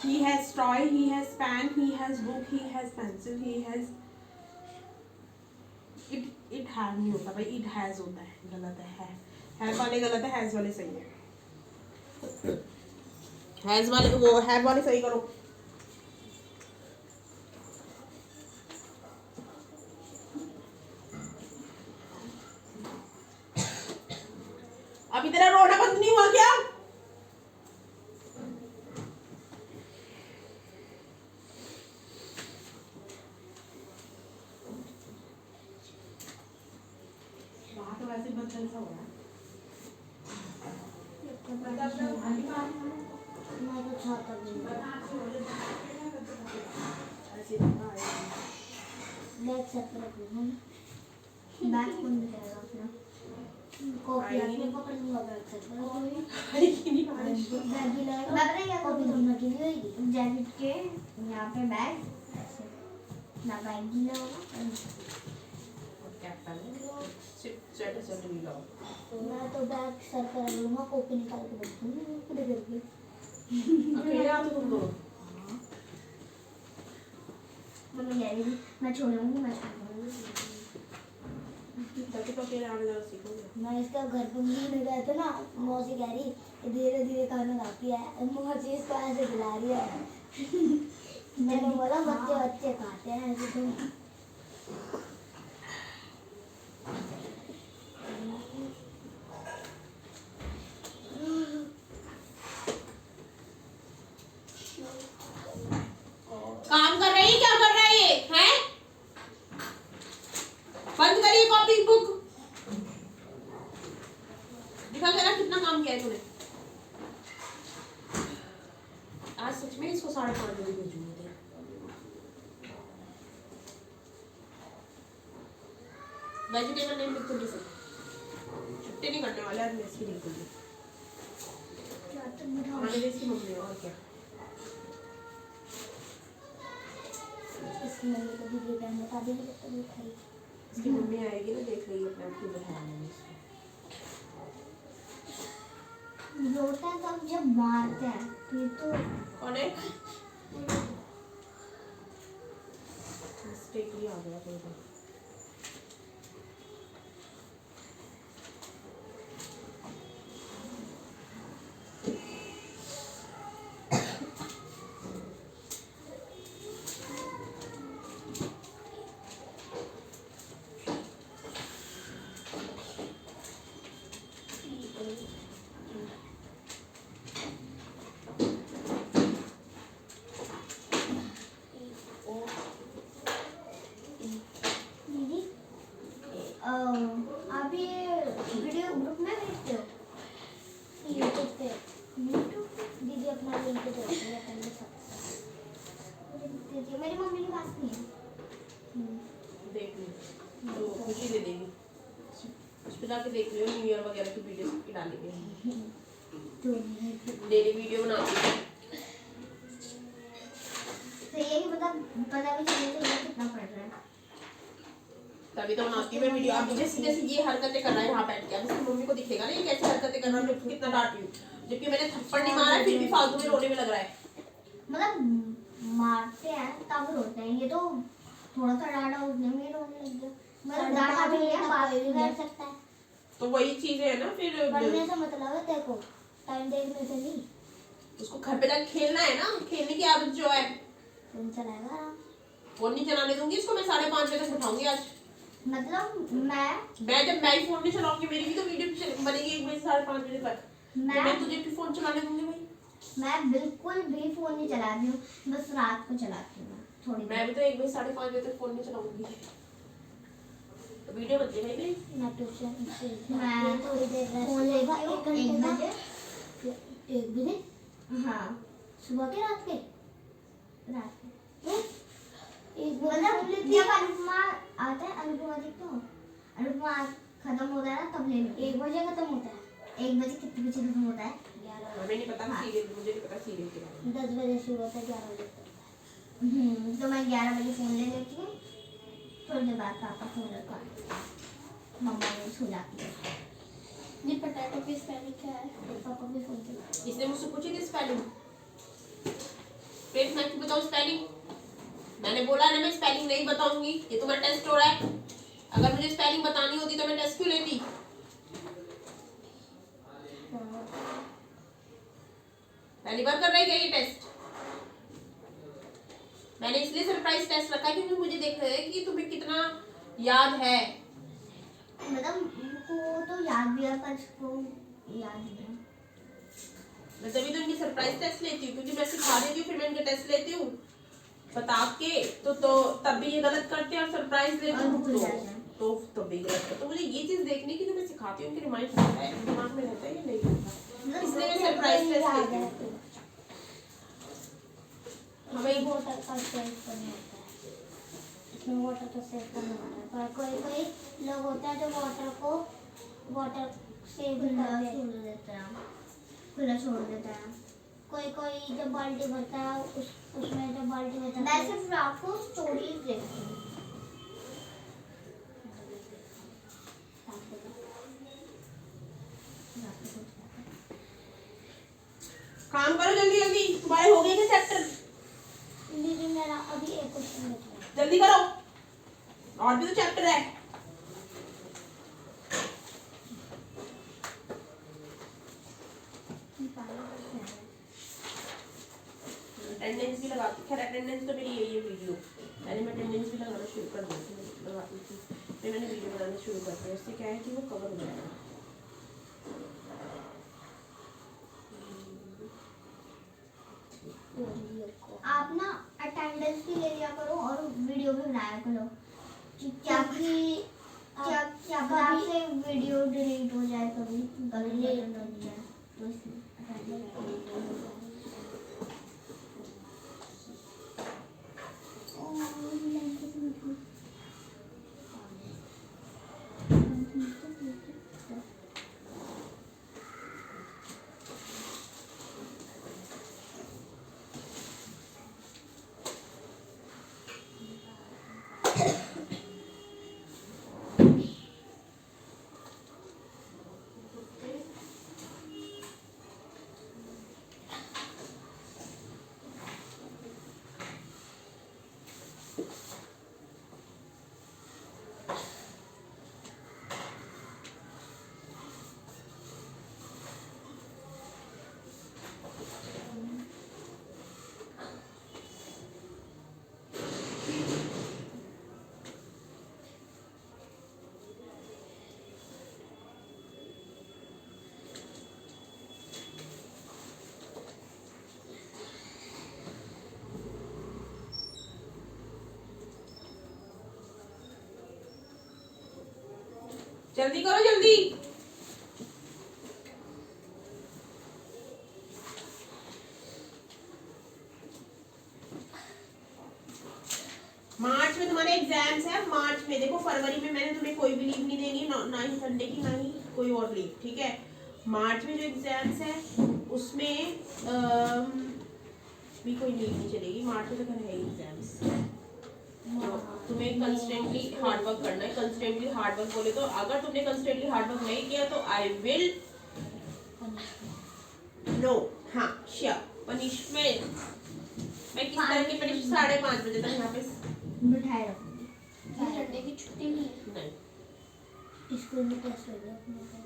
He has toy, he has pen, he has book, he has pencil, he has it has नहीं होता भाई, it has होता है, गलत है, have वाले गलत है, has वाले सही है, has वाले वो have वाले सही करो। अभी तेरा रोना बंद नहीं हुआ क्या? वैसे बदल सा हो रहा है। मैं तो चाहता भी नहीं। बैग सेट कर रखूँगा ना। बैग कौन दिखाएगा अपना? कॉपी आपने पकड़ लूँगा बैग सेट कर रखूँगा। बैग भी लगेगा। मैं पता क्या कॉपी दूँगा कि नहीं होगी? जैकेट के यहाँ पे बैग ऐसे ना बैग भी लगेगा। मैं तो बैग सर कर लूँगा, कॉपी निकाल के रखूँगी पूरे करके। अकेले आते तुम दोनों? मम्मी कह रही थी मैं छोड़ूंगी, मैं छोड़ूंगी। ताकि तो अकेले आने जरा सीखोगे। मैं इसका घर पे नहीं गए थे ना, मौसी कह रही धीरे धीरे खाना खाती है, मौसी इसको ऐसे खिला रही है। मैंने बोला बच्चे बच्चे खाते हैं ऐसे तो। काम कर रही है, क्या कर रहा है ये हैं? बंद करिए कॉपी बुक, दिखा काम किया है तूने? आज सच में इसको 5:30 बजे भेजूंगी। वेजिटेबल नहीं बिल्कुल भी सही, छुट्टी नहीं करने वाले आज मेस की बिल्कुल भी। हमारे देश की मम्मी और क्या। इसकी मम्मी को भी ये टाइम बता देंगे तो वो खाई। इसकी मम्मी आएगी ना, देख लेगी अपने आप को बैठाएंगे इसको। रोता है तब जब मारते हैं फिर तो कौन है? मिस्टेकली आ गया कोई तो। दीदी आप ये वीडियो ग्रुप में भेजते हो यूट्यूब पे? यूट्यूब दीदी अपना लिंक दे देती है अपने साथ। दीदी मेरी मम्मी के पास नहीं है। देख ली तो खुशी दे देगी। उस पे जाके देख लियो, न्यू ईयर वगैरह की वीडियो की डालेंगे। डेली वीडियो बनाती है। तो ये कि पता भी चले तो ये कितना पड़ रहा है। तभी तो बनाती हूँ मैं वीडियो। अब जैसे जैसे ये हरकतें कर रहा है यहाँ बैठ के, अब इसकी मम्मी को दिखेगा ना ये कैसे हरकतें कर रहा है, मैं कितना डांट रही हूँ, जबकि मैंने थप्पड़ नहीं मारा है फिर भी फालतू में रोने में लग रहा है। मतलब मारते हैं तब रोते हैं, ये तो थोड़ा सा डांटा उठने में रोने लग गया। मतलब डांटा भी है, बात भी कर सकता है। तो वही चीजें है ना फिर। पढ़ने से मतलब है, देखो टाइम देखने से नहीं। उसको घर पे जाके खेलना है ना, खेलने की आदत जो है। फोन चलाएगा आराम। फोन नहीं चलाने दूंगी इसको मैं, 5:30 बजे तक बिठाऊंगी आज। मतलब जब मैं ही फोन नहीं चलाऊंगी, मेरी भी तो वीडियो बनेगी 1 बजे से 5:30 बजे तक। मैं तुझे भी फोन चलाने दूंगी भाई? मैं बिल्कुल भी फोन नहीं चलाती हूँ, बस रात को चलाती हूँ थोड़ी। मैं भी तो 1 बजे 5:30 बजे तक फोन नहीं चलाऊंगी। तो वीडियो बनती है मेरी। मैं ट्यूशन से मैं थोड़ी देर फोन लेती हूँ 1 बजे। 1 बजे? हाँ, सुबह के रात के? रात के। मतलब जब अनुपमा आता है, अनुपमा देखते हो, अनुपमा खत्म होता है ना तब ले लो। 1 बजे खत्म होता है। 1 बजे कितने बजे खत्म होता है? 11। हमें नहीं पता सीरियल, मुझे नहीं पता सीरियल के बारे में। 10 बजे शुरू होता है, 11 बजे तक। तो मैं 11 बजे फोन ले लेती हूँ, थोड़ी देर बाद पापा फोन रखा, मम्मा भी सो जाती है। ये पोटैटो की स्पेलिंग क्या है? पापा भी फोन चलाते। इसने मुझसे पूछी थी स्पेलिंग, फिर मैं क्यों बताऊँ स्पेलिंग? मैंने बोला ना मैं स्पेलिंग नहीं बताऊंगी, ये तो मेरा टेस्ट हो रहा है। अगर मुझे स्पेलिंग बतानी होती तो मैं टेस्ट क्यों लेती? पहली बार कर रही है क्या ये टेस्ट? मैंने इसलिए सरप्राइज टेस्ट रखा क्योंकि मुझे देख रहे हैं कि तुम्हें कितना याद है। मतलब उनको तो याद भी है पर इसको याद नहीं है। मैं तभी तो इनकी सरप्राइज टेस्ट लेती हूँ, क्योंकि मैं सिखा देती हूँ फिर मैं इनके टेस्ट लेती हूँ बता के। तो तब भी ये गलत करते हैं और सरप्राइज लेती हूँ तो भी गलत करते। तो मुझे ये चीज देखने की जो मैं सिखाती हूँ कि रिमाइंड रहता है, दिमाग में रहता है या नहीं रहता, इसलिए मैं सरप्राइज टेस्ट लेती हूँ। हमें वाटर का सेव करना होता है, इसमें वाटर का सेव करना होता है। पर कोई कोई लोग होते हैं जो वाटर सेव छोड़ देते हैं, खुला छोड़ देते हैं। कोई कोई जब बाल्टी भरता है उसमें जब बाल्टी भरता है। मैं सिर्फ आपको स्टोरीज देखती हूँ। काम करो जल्दी जल्दी, तुम्हारे हो गए क्या चैप्टर? दीदी मेरा अभी एक क्वेश्चन बचा है। जल्दी करो, और भी तो चैप्टर है। अटेंडेंस भी लगाती, खैर अटेंडेंस तो मेरी यही है वीडियो। पहले मैं अटेंडेंस भी लगाना शुरू कर दी थी, लगाती थी, फिर मैंने वीडियो बनाना शुरू कर दिया। इससे क्या है कि वो कवर हो जाएगा। आप ना अटेंडेंस भी ले लिया करो और वीडियो भी बनाया करो, क्या से वीडियो डिलीट हो जाए कभी गलती हो जाए। जल्दी करो जल्दी। मार्च में तुम्हारे एग्जाम्स है। मार्च में देखो, फरवरी में मैंने तुम्हें कोई भी लीव नहीं देनी, ना ही संडे की, ना ही कोई और लीव, ठीक है। मार्च में जो एग्जाम्स है उसमें भी कोई लीव नहीं चलेगी। मार्च में तो है एग्जाम्स, तो तुम्हें कंस्टेंटली हार्ड वर्क करना है। कंस्टेंटली हार्ड वर्क बोले तो अगर तुमने कंस्टेंटली हार्ड वर्क नहीं किया तो आई विल नो, हाँ श्योर पनिशमेंट। मैं किस तरह की पनिशमेंट? 5:30 बजे तक यहाँ पे बिठाए रखूंगी। संडे की छुट्टी नहीं है। नहीं, स्कूल में टेस्ट हो गया अपने का,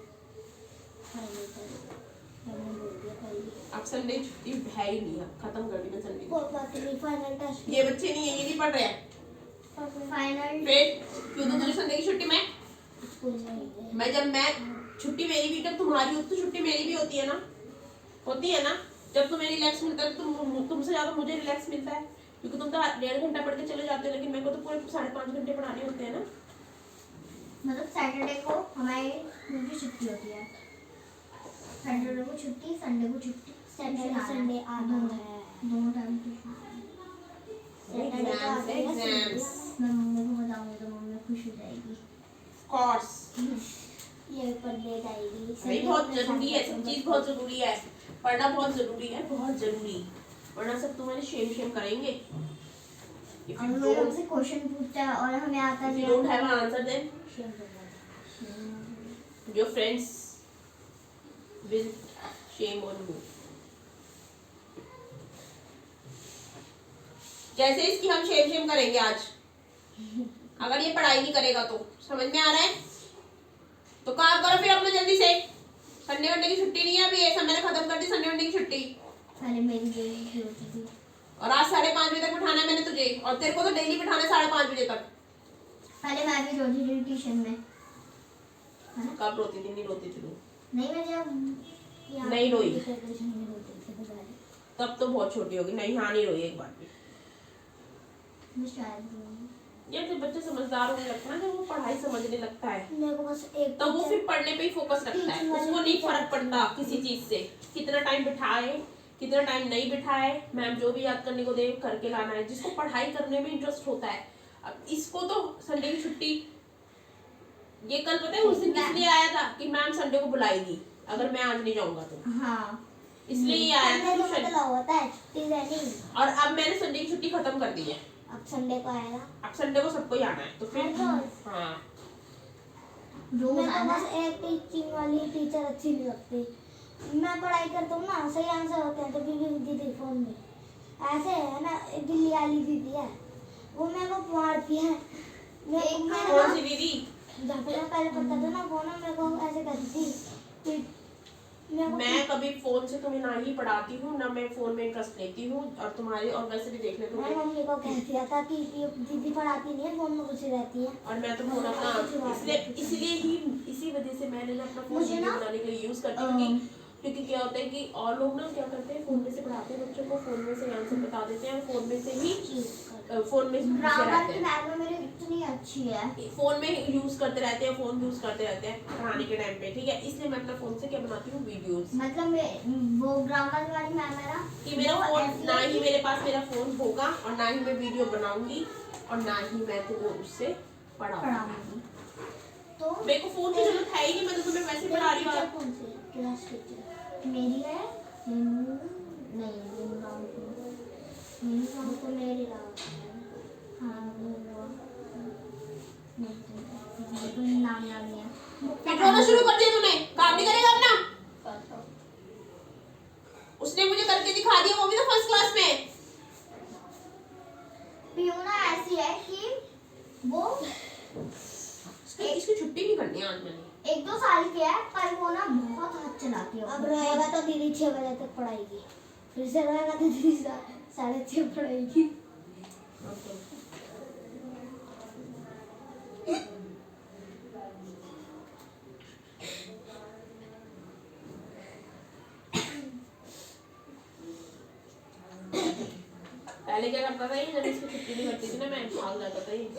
फाइनल टेस्ट मैंने बोल दिया पहले। अब संडे छुट्टी है ही नहीं, अब खत्म कर दी मैं संडे। कोई बात नहीं, फाइनल टेस्ट ये बच्चे नहीं है, ये नहीं पढ़ रहे हैं। फाइनल फिर क्यों दूं तुझे संडे की छुट्टी? स्कूल में ही है। मैं जब मैं छुट्टी मेरी भी, जब तुम्हारी होती तो छुट्टी मेरी भी होती है ना, होती है ना। जब तुम्हें रिलैक्स मिलता है तुमसे ज्यादा मुझे रिलैक्स मिलता है, क्योंकि तुम तो 1.5 घंटा पढ़ के चले जाते हो, लेकिन मेरे को तो पूरे 5.5 घंटे पढ़ाने होते हैं ना। मतलब सैटरडे को हमारे स्कूल की छुट्टी होती है। सैटरडे को छुट्टी, संडे को छुट्टी। सैटरडे संडे आना है, दोनों टाइम की एग्जाम्स मैं मम्मी को बताऊंगी तो मम्मी खुश हो जाएगी। कोर्स ये पर डेट आएगी। भाई बहुत जरूरी है, सब चीज बहुत जरूरी है। पढ़ना बहुत जरूरी है, बहुत जरूरी, वरना सब तुम्हारे शेम करेंगे। हम लोग हमसे क्वेश्चन पूछता है और हमें आता If नहीं। you don't have an answer, then शेम करना। your friends will shame on you. जैसे इसकी हम शेम करेंगे आज, अगर ये पढ़ाई नहीं करेगा तो। समझ में आ रहा है? तो काम करो फिर अपना जल्दी से। संडे वनडे की छुट्टी नहीं है अभी, ये सब मैंने खत्म कर दी संडे वनडे की छुट्टी। पहले मेरी डेली होती थी और आज 5:30 बजे तक बिठाना है मैंने तुझे, और तेरे को तो डेली बिठाना है 5:30 बजे तक। पहले मैं भी रोती थी ट्यूशन में। कब रोती थी? नहीं रोती थी तू? नहीं, मैं जब नहीं रोई। रोती थी तो पहले तब तो बहुत छोटी होगी। नहीं, हाँ नहीं रोई एक बार भी। मैं शायद रोई। यार जब बच्चा समझदार होने लगता है ना, जब वो पढ़ाई समझने लगता है, मेरे को बस एक तो वो फिर पढ़ने पे ही फोकस रखता है। उसको नहीं फर्क पड़ता किसी चीज से, कितना टाइम बिठाए कितना टाइम नहीं बिठाए, मैम जो भी याद करने को दे करके लाना है। जिसको पढ़ाई करने में इंटरेस्ट होता है। अब इसको तो संडे की छुट्टी, ये कल पता है उस दिन किस लिए आया था कि मैम संडे को बुलाएगी अगर मैं आज नहीं जाऊंगा तो। हाँ, इसलिए ये आया था तो ट्यूशन। मतलब होता है छुट्टी रहनी। और अब मैंने संडे की छुट्टी खत्म कर दी है। अब संडे को आएगा। अब संडे को सबको ही आना है तो फिर हर रोज। हाँ मेरे को बस एक टीचिंग वाली टीचर अच्छी नहीं लगती। मैं पढ़ाई करता हूँ ना, सही आंसर होते हैं तो भी दीदी फोन में ऐसे है ना, दिल्ली वाली दीदी है वो मेरे को मारती है। कौन सी दीदी? जब मैं पहले पढ़ता था ना वो ना मेरे को ऐसे करती थी। मैं कभी फोन से तुम्हें ना ही पढ़ाती हूँ, ना मैं फोन में इंटरेस्ट लेती हूँ। और तुम्हारे और वैसे भी देख ले मैं मम्मी को कह दिया था कि दीदी पढ़ाती नहीं है, फोन में घुसी रहती है। और मैं तो फोन अपना इसलिए ही इसी वजह से मैंने ना अपना फोन वीडियो बनाने के लिए यूज करती हूँ कि क्योंकि क्या होता है कि और लोग ना क्या करते हैं, फोन में से पढ़ाते हैं बच्चों को, फोन में से आंसर बता देते हैं, फोन में से ही फोन में घुसे ग्रामर रहते की हैं, मैम मेरी इतनी अच्छी है। फोन में यूज करते रहते हैं, फोन यूज करते रहते हैं पढ़ाने के टाइम पे, ठीक है। इसलिए मैं अपना फोन से क्या बनाती हूँ, वीडियोस। मतलब वो ग्रामर वाली मैम है ना, कि मेरा वो फोन ऐसी ना है ही कि- मेरे पास मेरा फोन होगा और ना ही मैं वीडियो बनाऊंगी और ना ही मैं तुम्हें उससे पढ़ाऊंगी। पढ़ाऊंगी। तो मेरे को फोन की जरूरत है ही नहीं, मैं तो तुम्हें वैसे पढ़ा रही हूँ। कौन सी क्लास टीचर मेरी है? नहीं मेरी नाम तो मेरी हाँ नहीं, नाम नहीं है। फिर रोना शुरू कर दिया तूने, काम नहीं करेगा अपना। उसने मुझे करके दिखा दिया, वो भी तो फर्स्ट क्लास में। पियूना ऐसी है कि वो इसकी छुट्टी नहीं करनी आज मैंने। 1-2 साल की है, पर वो ना बहुत हाथ चलाती है। अब रहेगा तो दीदी 6 बजे तक पढ़ाएगी, फिर से रहेगा तो दीदी 6:30 पढ़ाएगी। पहले क्या करता था ये, जब इसकी छुट्टी नहीं करती थी ना, मैं भाग जाता था ये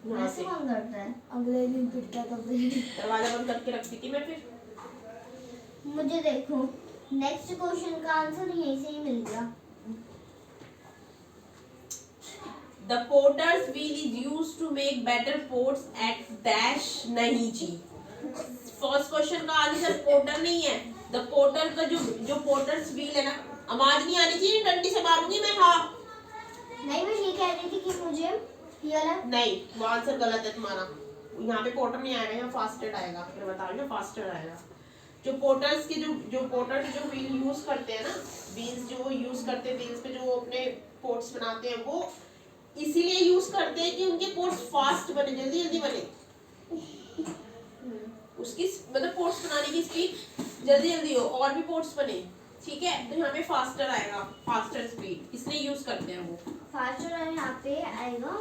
यहाँ ऐसे से, कौन करता है? अगले दिन पिटता तब दरवाजा बंद करके रखती थी मैं। फिर मुझे देखो, नेक्स्ट क्वेश्चन का आंसर यहीं से ही मिल गया। The potter's wheel is used to make better pots at dash नहीं जी। फर्स्ट क्वेश्चन का आंसर पोटर नहीं है। द पोटर का जो पोटर्स व्हील है ना, आवाज नहीं आनी चाहिए, डंडी से मारूंगी मैं। हाँ नहीं, मैं ये कह रही थी कि मुझे ये वाला नहीं, वो आंसर गलत है तुम्हारा। यहाँ पे पोटर नहीं आएगा, यहाँ फास्टेड आएगा। मैं बता रही हूँ फास्टेड आएगा। जो पोटर्स के जो पोटर जो व्हील यूज करते हैं ना, व्हील्स जो यूज करते हैं, व्हील्स पे जो अपने पोट्स बनाते हैं, वो इसीलिए यूज करते हैं कि उनके पोट्स फास्ट बने, जल्दी जल्दी बने। उसकी मतलब पोट्स बनाने की स्पीड जल्दी जल्दी हो और भी पोट्स बने, ठीक है। तो यहाँ पे फास्टर आएगा, फास्टर स्पीड, इसलिए यूज करते हैं वो। फास्टर और यहाँ पे आएगा,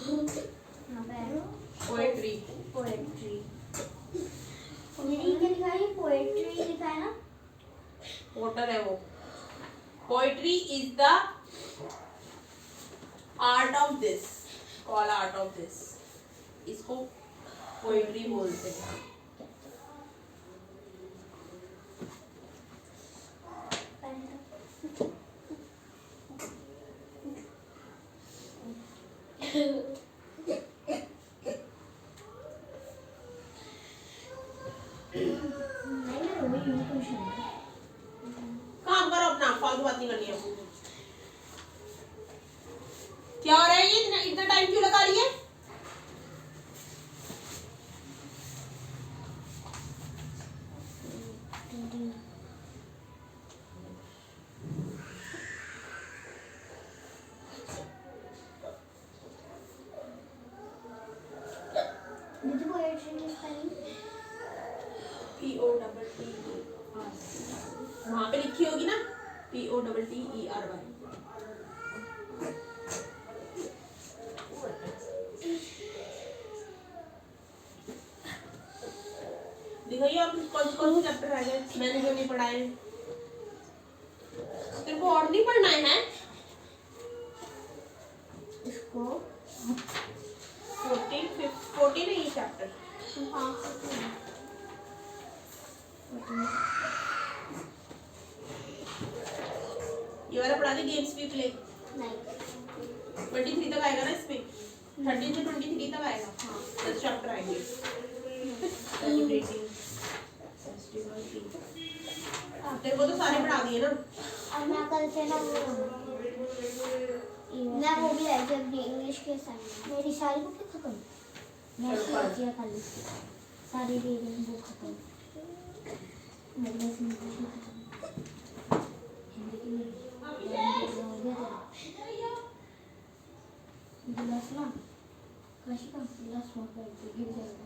यहाँ पे आएगा पोएट्री। पोएट्री। मेरी क्या लिखा है? पोएट्री लिखा है ना? पोटर है वो। Poetry is the art of this, call art of this, इसको पोएट्री बोलते हैं। नहीं, मैं रोई हूँ क्वेश्चन। काम करो अपना, फालतू बात नहीं करनी है। क्या हो रहा है ये, इतना टाइम क्यों लगा रही है? मुझे पोएट्री की स्पेलिंग POTTER, वहां पे लिखी होगी ना, POTTERY। दिखाइए आप कौन कौन से चैप्टर रह गए मैंने जो नहीं पढ़ाए। तेरे को और नहीं पढ़ना है? इसको 14 है ये चैप्टर। ये वाला पढ़ा दे, गेम्स भी प्ले। नहीं 23 तक आएगा ना इसमें, 13 से 23 तक आएगा। हाँ 10 चैप्टर आएंगे। तेरे को तो सारे पढ़ा दिए ना। अब मैं कल से ना मैं वो भी लाई थी अपनी इंग्लिश के साथ। मेरी सारी बुकें खत्म, मैं किया खाली सारी रीडिंग बुक खत्म। मेरे पास इंग्लिश में खत्म, हिंदी की नहीं हो गया। गिलास ना काशी का गिलास वहाँ पर गिर जाएगा।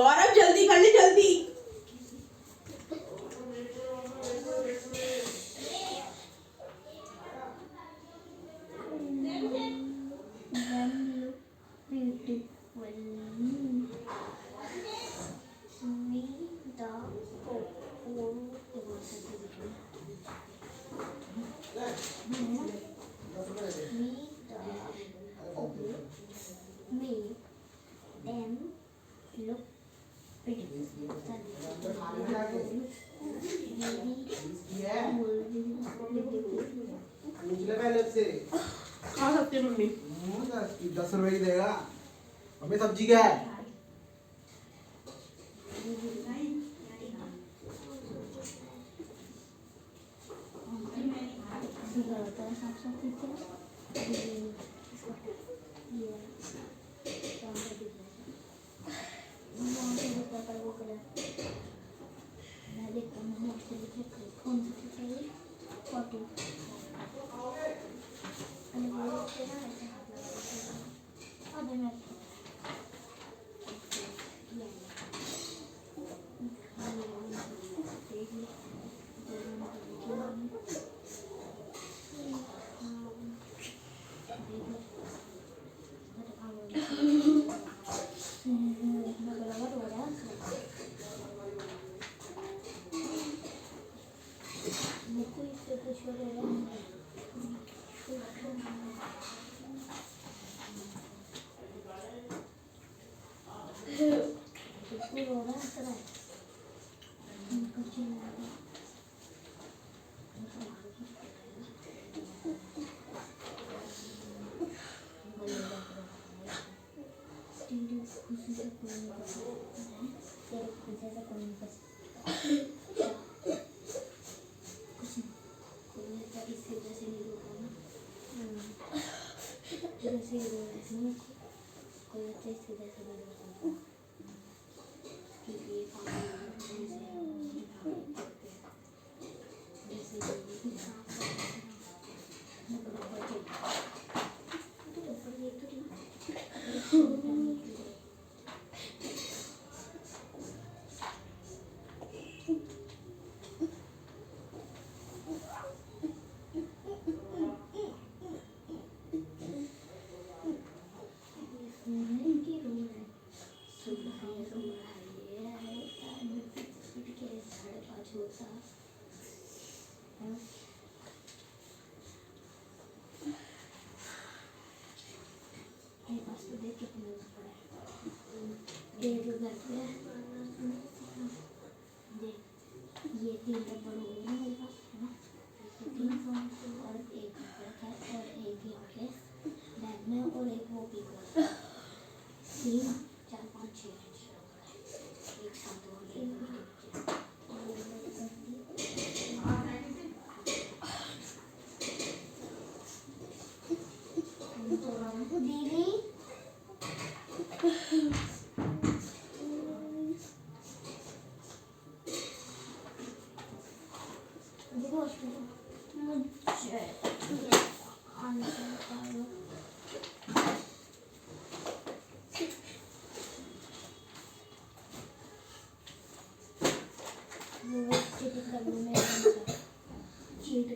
गौरव जल्दी कर ले जल्दी। खा सकती है मम्मी। 10 रुपए की देगा। मम्मी सब्जी क्या है? ये 3 रबड़ हो गए ना मेरे पास, है ना? 3 और एक रखा है और एक यहाँ पे बैग में और एक वो भी 3 4 5 6 एक साथ हो गए। दीदी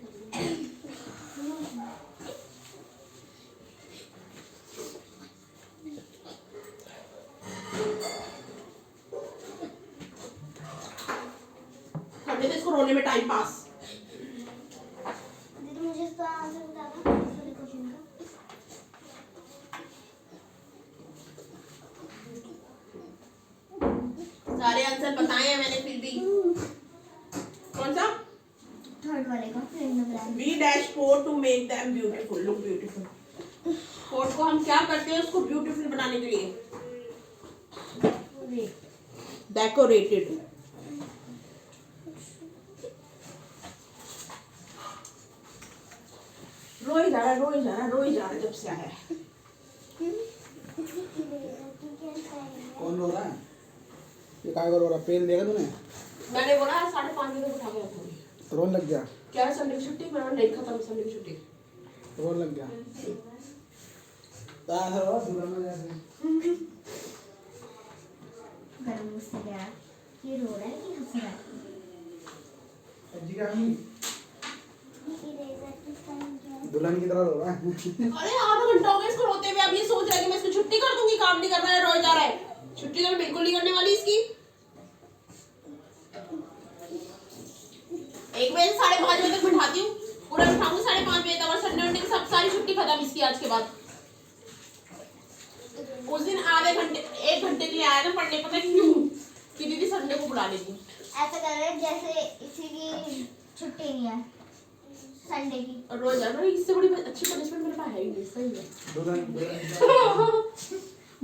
करने दे इसको रोने में टाइम पास। दीदी मुझे इसका आंसर बता दो इस वाले क्वेश्चन का। सारे आंसर बताए हैं मैंने फिर भी। कौन सा? थर्ड वाले का friend number B dash four to make them beautiful, look beautiful. Four को हम क्या करते हैं उसको ब्यूटीफुल बनाने के लिए? डेकोरेटेड। रोई जा रहा है जब से आया है। कौन रो रहा है? ये काय रो रहा है? पेन देगा तूने? मैंने बोला 5:30 बजे उठा के रखूंगी। रोन लग गया। क्या है संडे की छुट्टी? मेरा नहीं खत्म संडे की छुट्टी। रोन लग गया। ताजा रो सुना ना जैसे। गरम क्या है? दुल्हन की तरह रो रहा है। अरे आधा घंटा हो गया इसको रोते हुए, अब ये सोच रहा है कि मैं इसको छुट्टी कर दूंगी, काम नहीं कर रहा है, रोए जा रहा है। छुट्टी तो मैं बिल्कुल नहीं करने वाली इसकी। 1 बजे से 5:30 बजे तक बिठाती हूँ, पूरा बिठाऊंगी 5:30 बजे तक, और संडे वनडे की सब सारी छुट्टी खत्म इसकी आज के बाद। उस दिन आधे घंटे 1 घंटे के लिए आया था पढ़ने, पता है क्यों? कि दीदी संडे को बुला लेगी। ऐसा कर रहे हैं जैसे इसी की छुट्टी नहीं है संडे की। और रोज जाना, इससे बड़ी अच्छी पनिशमेंट मेरे पास है ही नहीं। सही है।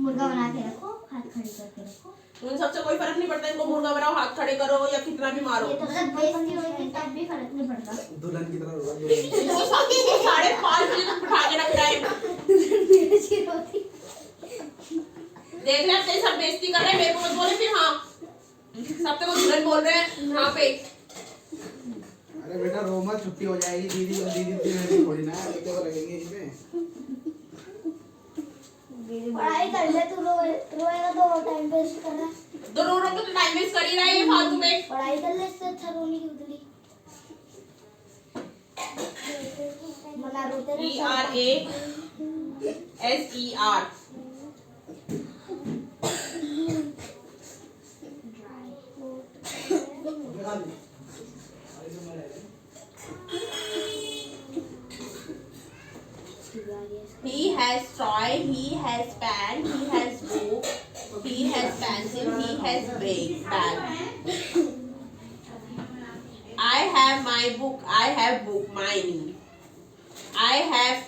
मुर्गा बना के रखो, हाथ खड़े करके रखो। उन सबसे कोई फर्क नहीं पड़ता, इनको मुर्गा बनाओ, हाथ खड़े करो या कितना भी मारो। ये तो मतलब बेइज्जती होगी तब भी फर्क नहीं पड़ता। दुल्हन की तरह रो रहा है। इसको 5:30 बजे तक बिठा के रख रहा है। बेइज्जती होती। देख रहे हैं तेरी सब बेइज्जती कर रहे हैं, मेरे को मत बोले फिर। हाँ सब तक दुल्हन बोल रहे हैं यहाँ पे। अरे बेटा रो मत, छुट्टी हो जाएगी। दीदी और दीदी थोड़ी ना है, लेके तो लगेंगे इसमें। पढ़ाई कर ले तू, रोएगा तो टाइम वेस्ट कर रहा है। तो रो रो के तो टाइम वेस्ट कर ही रहा है ये फालतू में। पढ़ाई कर ले, इससे अच्छा रोने की बदली। मना रोते रहे। ERASER He has toy, he has pen, he has book, he has pencil, he has bag. I have my book, I have book, mine. I have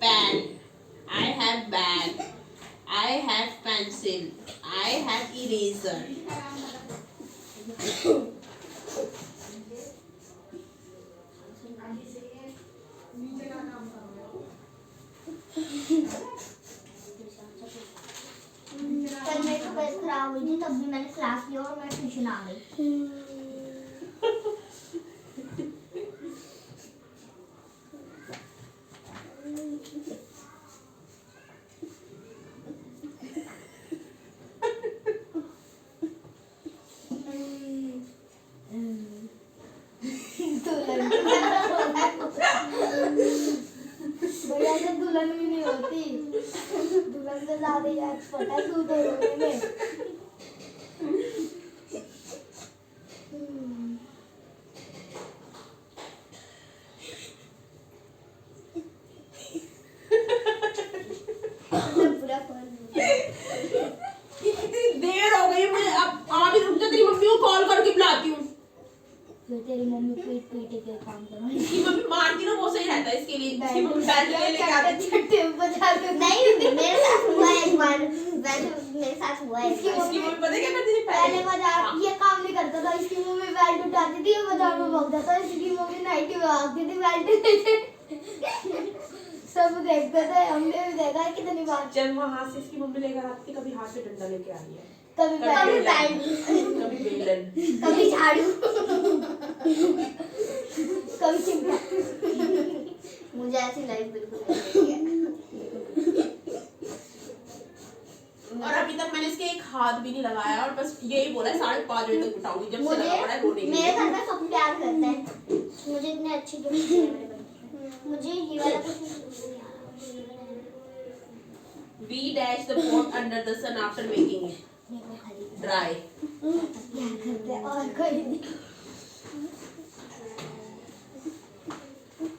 pen, I have bag, I have pencil, I have eraser. कल मेरी तबीयत खराब हुई थी, तब भी मैंने class लिया और मैं ट्यूशन आ गई। भैया से दुल्हन भी नहीं होती, दुल्हन से ज्यादा एक्सपर्ट है तू तो रोने में। पूरा इतनी देर हो गई, मैं अब अभी रुक जा, तेरी मम्मी को कॉल करके बुलाती हूँ। फिर तेरी मम्मी पीट पीट के काम करो। इसकी मम्मी मारती ना, वो सही रहता है इसके लिए। इसकी मम्मी बैठ के लेके आती है। नहीं मेरे साथ हुआ है एक बार, मेरे साथ हुआ है। इसकी मम्मी पता है क्या करती थी पहले बाजार ये काम नहीं करता था, इसकी मम्मी बेल्ट उठाती थी, बाजार में भागता था, इसकी मम्मी नाइटी में भागती थी बेल्ट लेके। सब देखते थे, हमने भी देखा है कितनी बार। जब वहाँ से इसकी मम्मी लेकर आती थी, कभी हाथ में डंडा लेके आई है, कभी बेल्ट, कभी बेलन, कभी झाड़ू, कभी चिमटा। मुझे ऐसी लाइफ बिल्कुल नहीं है। और अभी तक मैंने इसके एक हाथ भी नहीं लगाया, और बस यही बोला है 5:30 बजे तक बिठाऊंगी। जब से लगा पड़ा है रोने के लिए। मेरे घर में सब प्यार करते हैं, मुझे इतने अच्छे गिफ्ट दिए मेरे बच्चे। मुझे ये वाला कुछ नहीं आ रहा। We dash the pot under the sun after making it dry. क्या करते हैं और कोई नहीं।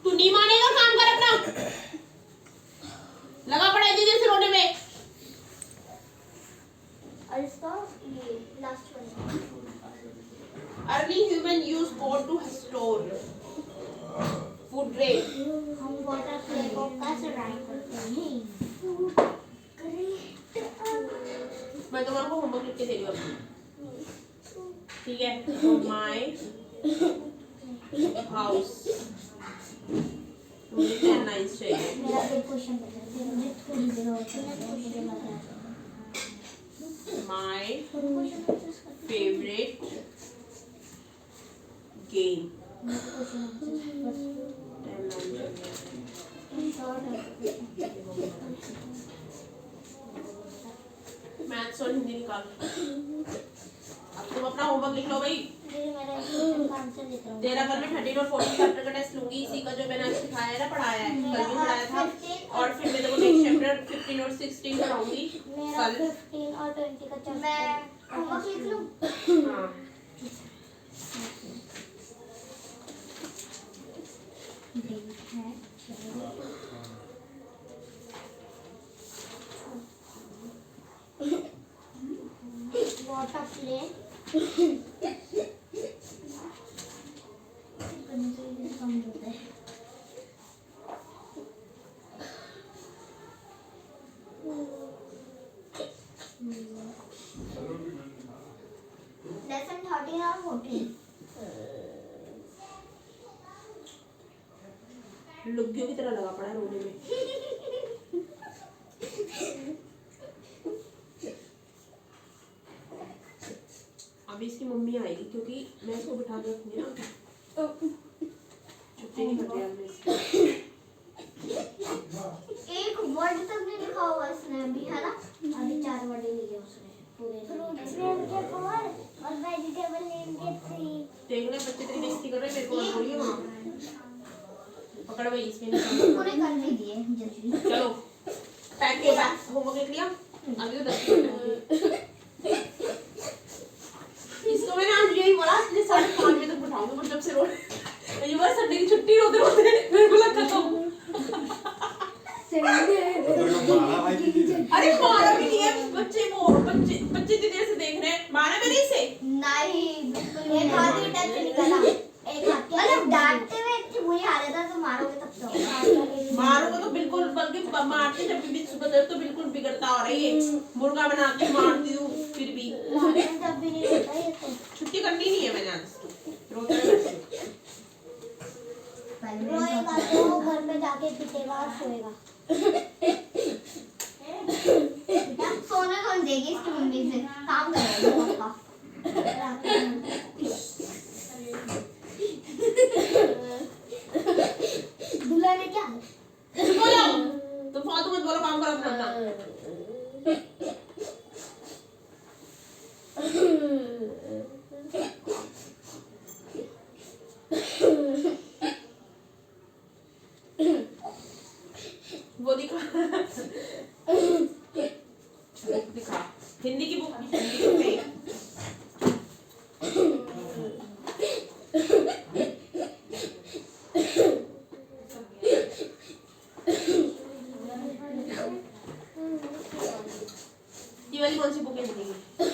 तू नहीं मानेगा, काम कर अपना। लगा पड़ा है दीदी से रोने में। और इसका ये last one. Early human use pot to store food grain. हम वाटर प्ले को कैसे राइट करते हैं? मैं तुम्हारे को होमवर्क लिख के दे रही हूँ, ठीक है? तो my house, मुझे 10 lines चाहिए। मेरा एक क्वेश्चन बचा है, मुझे थोड़ी देर और चाहिए, मुझे मजा आता है। My favorite game. 10 lines maths और हिंदी निकाल। अब तुम अपना होमवर्क लिख लो भाई। दीदी मेरा क्वेश्चन का आंसर लिख रहा हूँ। तेरा कल मैं 13 और 14 चैप्टर का टेस्ट लूंगी, इसी का जो मैंने आज सिखाया है ना, पढ़ाया है, कल भी पढ़ाया था। और फिर मैं तेरे को नेक्स्ट चैप्टर 15 और 16 पढ़ाऊंगी मेरा कल। 15 और 20 का चैप्टर मैं होमवर्क लिख लूँ। हाँ वाटर प्लेन लेसन 13 और 14 लुग्गियों की तरह लगा पड़ा है रोने में। अभी इसकी मम्मी आएगी क्योंकि मैं इसको बिठा के रखूंगी ना, छुट्टी नहीं कर रही हमने इसकी। एक वर्ड तक नहीं लिखा हुआ इसने अभी, है ना? अभी 4 वर्ड ही लिए उसने पूरे। फ्रूट्स नेम के 4 और वेजिटेबल नेम के 3। देख ले बच्चे तेरी बेइज्जती कर रहे हैं, मेरे को मत बोलिए वहाँ। पकड़ भाई इसमें नहीं। पूरे कर दीजिए जल्दी। चलो पैक के बैग होमवर्क लिख लिया, अभी तो 10 मिनट है। इसको मैंने आज यही बोला कि 5:30 बजे तक बिठाऊंगी, मतलब से रोड ये बार संडे की छुट्टी रोते रोते मेरे को लगा खत्म। अरे मारा भी नहीं है, बच्चे इतनी देर से देख रहे हैं, मारा मैंने इसे नहीं बिल्कुल एक हाथ ही टच निकला, एक हाथ के मतलब डांटते हुए इतनी बुरी हालत है तो मारोगे तब तो मारूंगा तो बिल्कुल, बल्कि मारते जब भी सुबह तो बिल्कुल बिगड़ता हो रही है, मुर्गा बना के मारती हूँ फिर भी जब भी नहीं होता ये तो छुट्टी करनी नहीं है मैंने आज इसकी, रोते रहे रोएगा तो घर में जाके पीटेगा और सोएगा। बेटा सोने कौन देगी इसकी मम्मी से, काम करेगा पापा। दूल्हा ने क्या चुप हो जाओ, तुम फालतू मत बोलो, काम करो अपना। वो दिखा बुक दिखा, हिंदी की बुक, हिंदी की बुक है। ये वाली कौन सी बुक है हिंदी की? बुक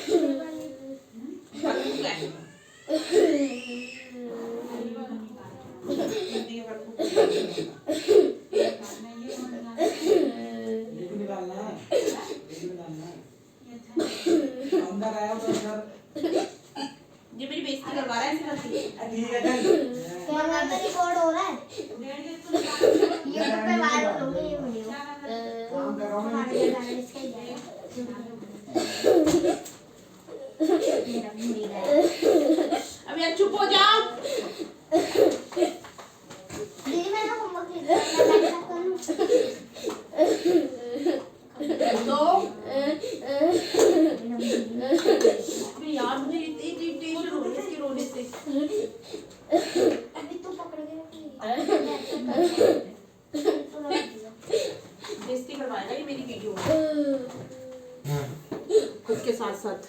है हिंदी की बुक। अंदर आया तो अंदर ये मेरी बेइज्जती करवा रहा है ऐसे करके। ठीक है चल कैमरा पे रिकॉर्ड हो रहा है, यूट्यूब पे वायरल होगी ये वीडियो। काम कर रहा हूं मैं। मेरा भूल गया। अब यार चुप हो जाओ। दीदी मैंने होमवर्क लिखा है, मैं बैठा करूं। तो अबे यार मुझे इतनी टेंशन हो रही है इसके रोने से। अभी तू पकड़ के रखी। बेइज्जती करवाएगा ये मेरी वीडियो खुद के साथ साथ।